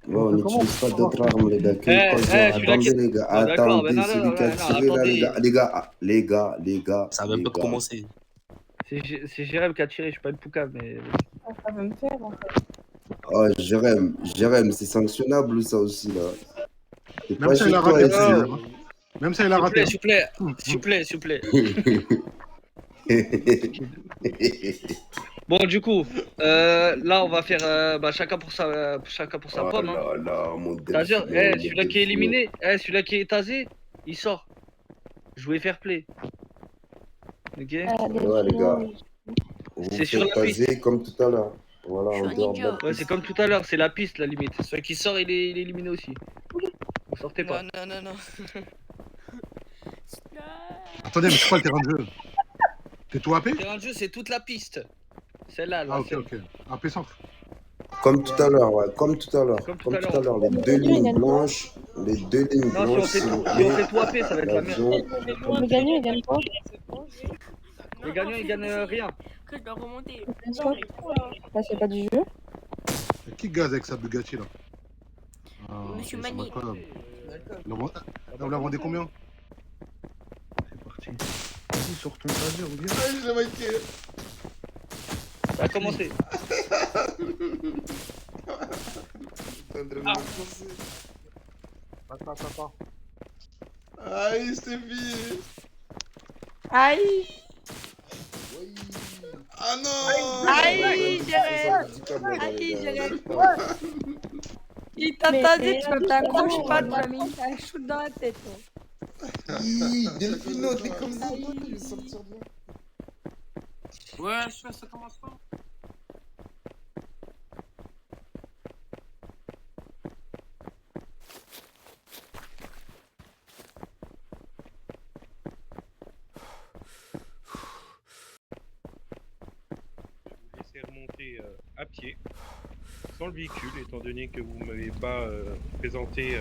Bon, on n'utilise pas d'autres armes, les gars. Attendez, les gars. Ah, d'accord, mais Attendez, non, celui qui a tiré là, les gars. Ça a même pas commencé. C'est Jérém qui a tiré, je suis pas une poucave, mais. Ça va me faire en fait. Oh, Jérém, c'est sanctionnable ça aussi là. C'est Même pas ça, chez il a toi raté. ici. Même ça, il a raté. S'il vous plaît. Bon, du coup, là, on va faire chacun pour sa Oh pomme. Hein. là là, mon Taser, Delphine, celui-là qui est éliminé, celui-là qui est tasé, il sort. Jouez fair play. Ok? Ouais, les gars. Vous C'est sur faites la piste. taser comme tout à l'heure. Voilà, en dehors de la Ouais, piste. c'est comme tout à l'heure, c'est la piste, la limite. Celui qui sort, il est éliminé aussi. Vous sortez pas. Non. Attendez, mais c'est quoi le terrain de jeu? T'es tout AP? Le terrain de jeu, c'est toute la piste. Celle-là, là. Ah, ok. AP centre. Comme tout à l'heure, ouais, comme tout à l'heure. Comme tout à l'heure, les deux lignes blanches, Non, si on fait s'il vous tout plaît. AP, ça va être la merde. Le gagnant, il gagne quoi? Les gagnants, ils gagnent rien. Après, je dois remonter. Là, c'est pas du jeu. Qui gaze avec sa Bugatti là? Monsieur c'est Mani. incroyable. Vous la vendez combien? C'est parti. Vas-y, sors ton taser, ou bien. J'ai manqué. Ça a commencé. Attends. Aïe, Stéphie. Aïe! Ah non. Aïe, Jérém! Il t'a tasé, tu m'as t'accroches pas, tu m'as mis un shoot dans la tête. Delphino, t'es comme ça, toi, tu veux sortir de là. Ouais, ça commence pas. Laissez remonter à pied, sans le véhicule, étant donné que vous m'avez pas présenté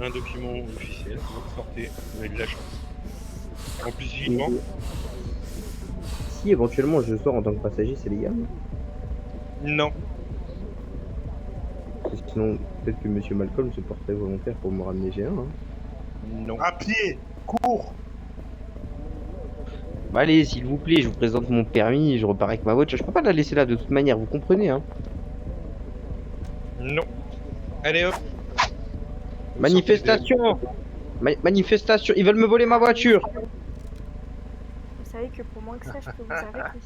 un document officiel. Donc sortez, vous avez de la chance. En plus, vivement. Si éventuellement je sors en tant que passager, c'est légal? Non. Parce que sinon, peut-être que Monsieur Malcolm se porterait volontaire pour me ramener G1. Hein. Non. À pied, cours. Bah allez, s'il vous plaît, je vous présente mon permis, je repars avec ma voiture. Je peux pas la laisser là de toute manière, vous comprenez, hein. Non. Allez hop. Manifestation. Manifestation, ils veulent me voler ma voiture. Vous savez que pour moins que ça, je peux vous arrêter.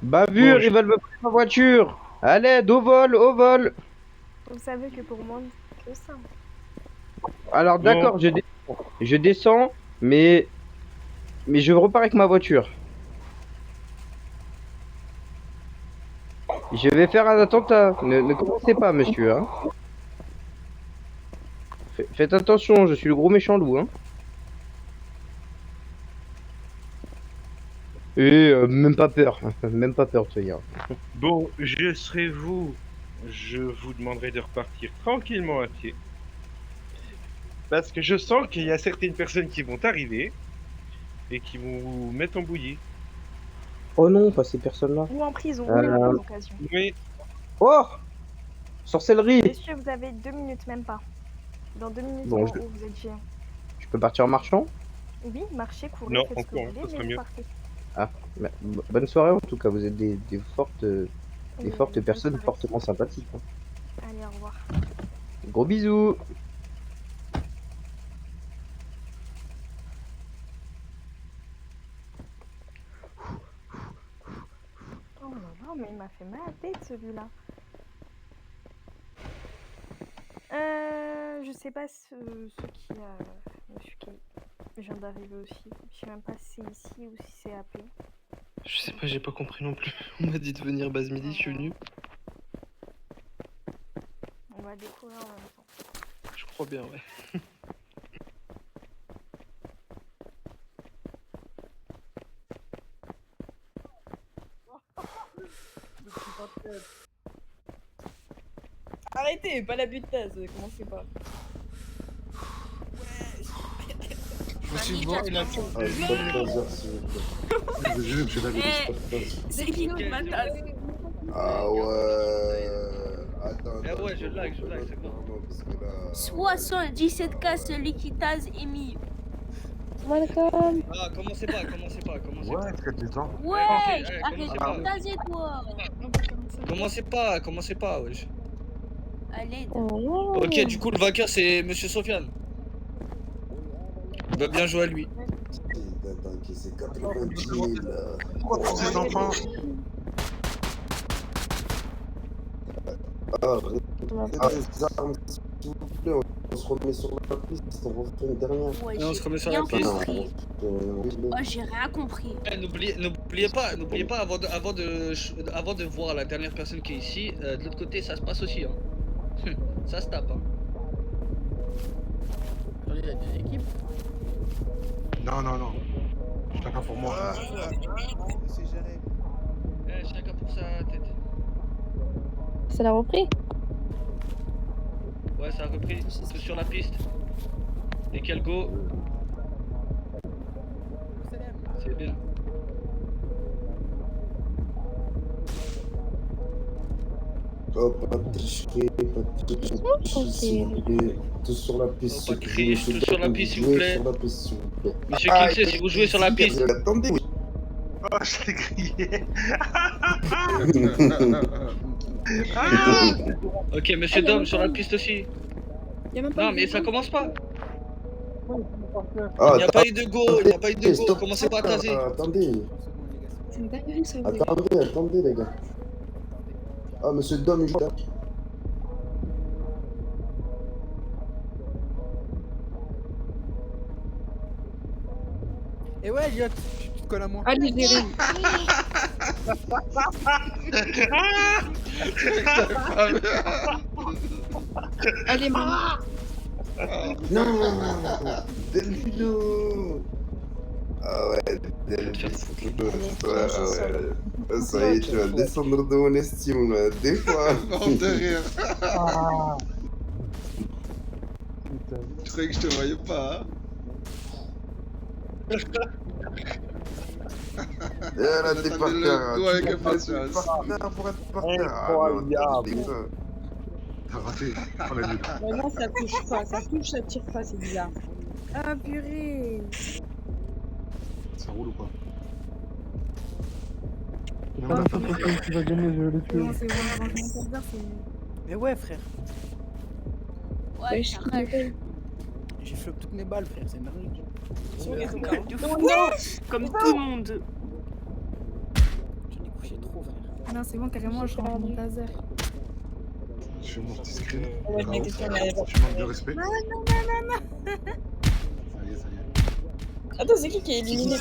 Bavure, ils veulent me voler ma voiture. À l'aide, au vol, au vol. Vous savez que pour moins que ça. Alors d'accord, je descends, mais je repars avec ma voiture. Je vais faire un attentat. Ne commencez pas, monsieur. Hein. Faites attention, je suis le gros méchant loup. Hein. Et même pas peur. Même pas peur de ça. Bon, je serai vous. Je vous demanderai de repartir tranquillement à pied. Parce que je sens qu'il y a certaines personnes qui vont arriver et qui vont vous mettre en bouillie. Oh non, pas ces personnes-là. Ou en prison, à l'occasion. Oui. Oh, sorcellerie. Monsieur, vous avez 2 minutes, même pas. Dans 2 minutes, Bon, vous êtes géant. Je peux partir en marchant? Oui, marchez, courez, Non, faites ce que encore, vous ça voulez, serait mais vous mieux. partez. Ah, bonne soirée en tout cas, vous êtes des fortes personnes fortement sympathiques. Hein. Allez, au revoir. Gros bisous. Oh là là, mais il m'a fait mal à la tête celui-là. Je sais pas ce qui a... Monsieur Kelly. Je viens d'arriver aussi. Je sais même pas si c'est ici ou si c'est appelé. Je sais pas, j'ai pas compris non plus. On m'a dit de venir base midi, je suis venu. On va découvrir en même temps. Je crois bien, ouais. Arrêtez, pas la butasse, commencez pas. Je me suis dit, il a tout. C'est qui qui ma tasse? Ah ouais. Attends. Eh ouais, je lag, c'est bon. 77K, celui qui tase Amy. Welcome. Ah, commencez pas. Ouais, est-ce que tu sens? Ouais, Ok, arrête commencez de taser toi. Commencez pas, wesh. Allez. Ok, du coup, le vainqueur, c'est Monsieur Sofiane. Il va bien jouer à lui. C'est 90 000. Ces enfants. Les armes, s'il vous plaît, on se remet sur la piste, on refait une dernière. Ouais, Non, on se remet sur rien la piste. compris. Oh, j'ai rien compris. Eh, n'oubliez pas avant de voir la dernière personne qui est ici, de l'autre côté ça se passe aussi. Hein. Ça se tape. Hein. Il y a des équipes. Non. Chacun pour moi. Eh, chacun pour sa tête. Ça l'a repris? Ouais, ça a repris. Tous sur la piste. Nickel, go. C'est bien. Oh, pas de tricherie, s'il vous plaît. Tous sur la piste. Pas de triche, tous sur la piste, s'il vous plaît. Sur la piste, s'il vous plaît. Monsieur Kilsey, si vous jouez sur la piste. Attendez. Oh, je l'ai grillé. Ok, Monsieur Dom sur la piste aussi. Non, mais ça commence pas. Il n'y a pas eu de go, commencez pas à taser. Attendez. C'est une dinguerie ça. Attendez les gars. Ah, Monsieur Dom, il joue là. Et ouais, Elliot, tu te colles à moi. Allez, Jérémy. Allez, maman. Non, Delphino. Ah ouais, Delphino. Ouais. Ça y est, tu vas descendre de mon estime, là. Des fois. Mort de rire. Tu croyais que je te voyais pas, hein? Et là, t'es par terre. Go avec impatience. Pour être par terre. Incroyable. T'as raté. On l'a vu. Mais non, ça touche pas, ça tire pas, c'est bizarre. Ah purée. Ça roule ou pas? Mon association qui va gagner, je vais les tuer. Non, c'est bon, franchement, Taser, c'est. Mais ouais, frère. Ouais, j'arrête. J'ai flop toutes mes balles, frère, c'est merveilleux. De fou, comme tout le monde. J'en ai couché trop, frère. Non, c'est bon, carrément, je range mon Taser. Je suis mort petit screen. Ouais, mais Tu c'est manques de respect. Non, non, non, non, non. Ça y est, ça y est. Attends, c'est qui est éliminé?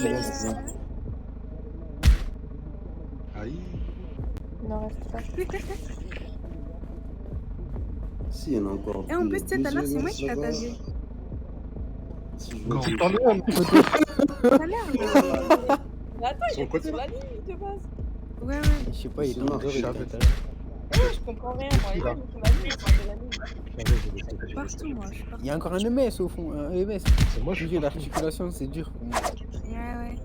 Aïe. Non, reste pas. Si, il y en a encore. Et en plus, tu sais, tout à l'heure, c'est Deuxième, moi qui ça t'a va. tasé. Si je Quand veux t'en dire- es, Tout à l'heure, mais attends, Sur le côté. sur la ligne de base. Ouais, ouais. Je sais pas, il est C'est en mort, dehors, je il est savais. à l'intérieur. Je comprends rien, moi. Les mecs, sur la ligne, sur la ligne. Partout, moi, je suis partout. Il y a encore un EMS au fond, un EMS. C'est moi, je suis L'articulation, c'est dur pour moi. Ouais, ouais.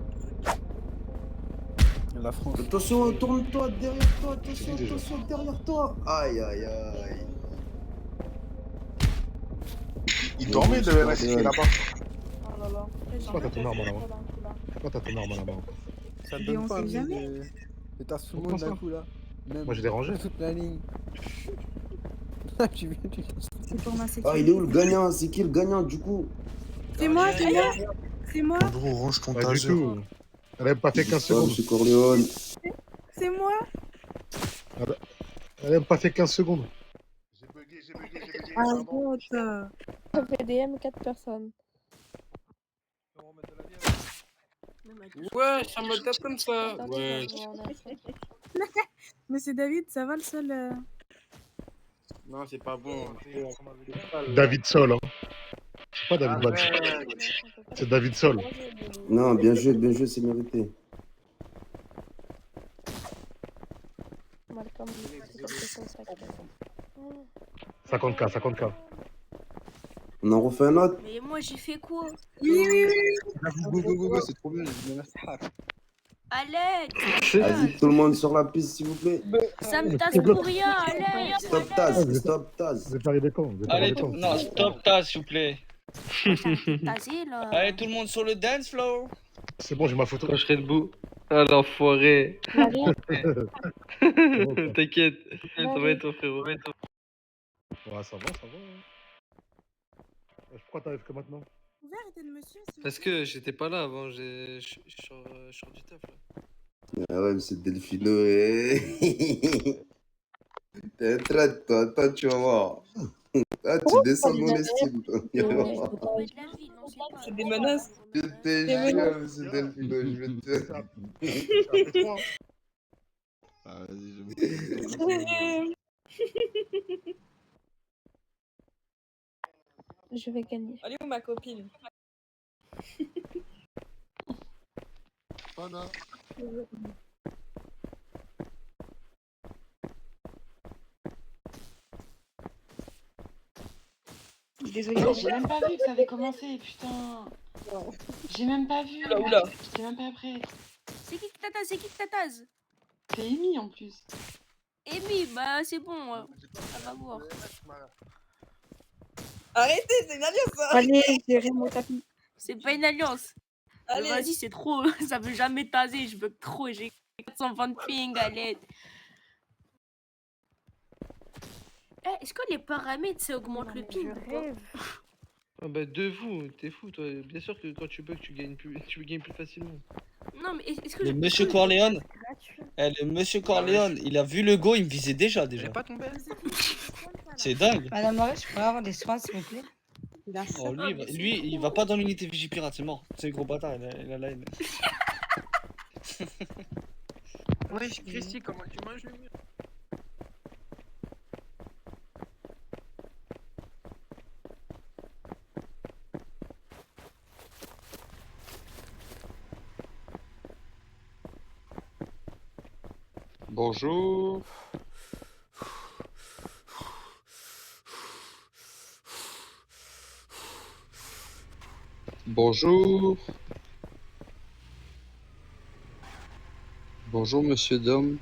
La France. Attention, tourne-toi derrière toi, attention, C'est qui déjà attention derrière toi. Aïe, aïe, aïe. Il dormait le MS qui est là-bas. Oh là là. Pourquoi t'as ton arme à la main Pourquoi t'as ton arme à la main Ça te Et on donne pas sait envie jamais. de tasser tout le Pourquoi monde d'un ça coup là. Même Moi, j'ai dérangé. toute la ligne. Tu viens, tu tasses. C'est pour ma sécurité. Ah, il est où le gagnant? C'est qui le gagnant du coup? C'est moi, c'est moi. C'est moi. Gros, range ton Pas du taser. tout. Elle a même pas fait 15 Oh, secondes. monsieur Corleone. C'est moi. Elle a même pas fait 15 secondes. J'ai bugué, Ah, pardon. l'autre. PDM, 4 personnes. Ouais, ça me tape comme ça. Ouais. Mais c'est David, ça va le seul. Non, c'est pas bon. David Sol, hein. C'est pas David Badge. C'est David Sol. Non, bien joué, c'est mérité. Malcolm, 50K, 50K. On en refait un autre? Mais moi, j'ai fait quoi? Oui, oui, oui. Go, c'est trop bien. Allez, Vas-y, tout le monde sur la piste, s'il vous plaît. ça me tasse pour rien, allez. Stop Taz, stop Taz. Vous êtes arrivé quand? Vous êtes Allez, arrivé quand? non, stop tas, s'il vous plaît. Tasé, là. Allez, tout le monde sur le dance floor. C'est bon, j'ai ma photo. Quand je serai debout. Ah, l'enfoiré. T'inquiète, ça va être ton frérot. Ouais, ça va, ça va. Pourquoi t'arrives que maintenant? Vous pouvez arrêter de me suivre, s'il vous Parce que j'étais pas là avant, je sors du taf là. Ah ouais, monsieur Delphino, t'es un traître, toi. Attends, tu vas voir. Ah, tu descends de mon estime, toi. C'est des menaces. Je te jure, monsieur Delphino, je vais te... Ah, vas-y, Je vais gagner. Elle est où ma copine? Voilà. Désolée. J'ai même pas vu que ça avait commencé, putain. J'ai même pas vu. Oula. J'étais même pas prête. C'est qui que t'as tasé? C'est Amy en plus. Amy, bah c'est bon, ça va voir. Arrêtez, c'est une alliance, ça. Allez, j'ai mon tapis. C'est pas une alliance. Allez. Vas-y, c'est trop, ça veut jamais taser, je veux trop, j'ai 420 ping à l'aide. Est-ce que les paramètres, ça augmente le ping ou pas? Ah bah de vous, t'es fou toi. Bien sûr que quand tu bugs, tu gagnes plus facilement. Non, mais est-ce que Le je- monsieur Corleone, le monsieur Corleone, il a vu le go, il me visait déjà. Pas tombé. C'est dingue. Madame Maurice, je pourrais avoir des soins, s'il vous plaît? Oh, lui, il va pas dans l'unité Vigipirate, c'est mort. C'est un gros bâtard, il a la haine. Ouais, Christy, comment tu manges le mur? Bonjour. Bonjour. Bonjour, monsieur Dom.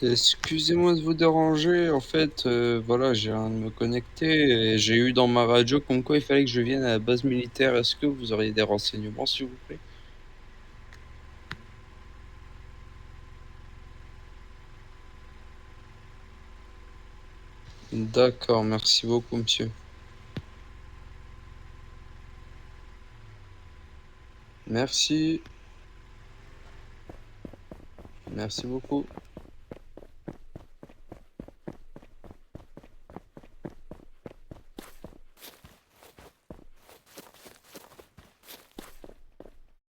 Excusez-moi de vous déranger, en fait, voilà, j'ai viens de me connecter et j'ai eu dans ma radio comme quoi il fallait que je vienne à la base militaire. Est-ce que vous auriez des renseignements, s'il vous plaît? D'accord, merci beaucoup, monsieur. Merci. Merci beaucoup.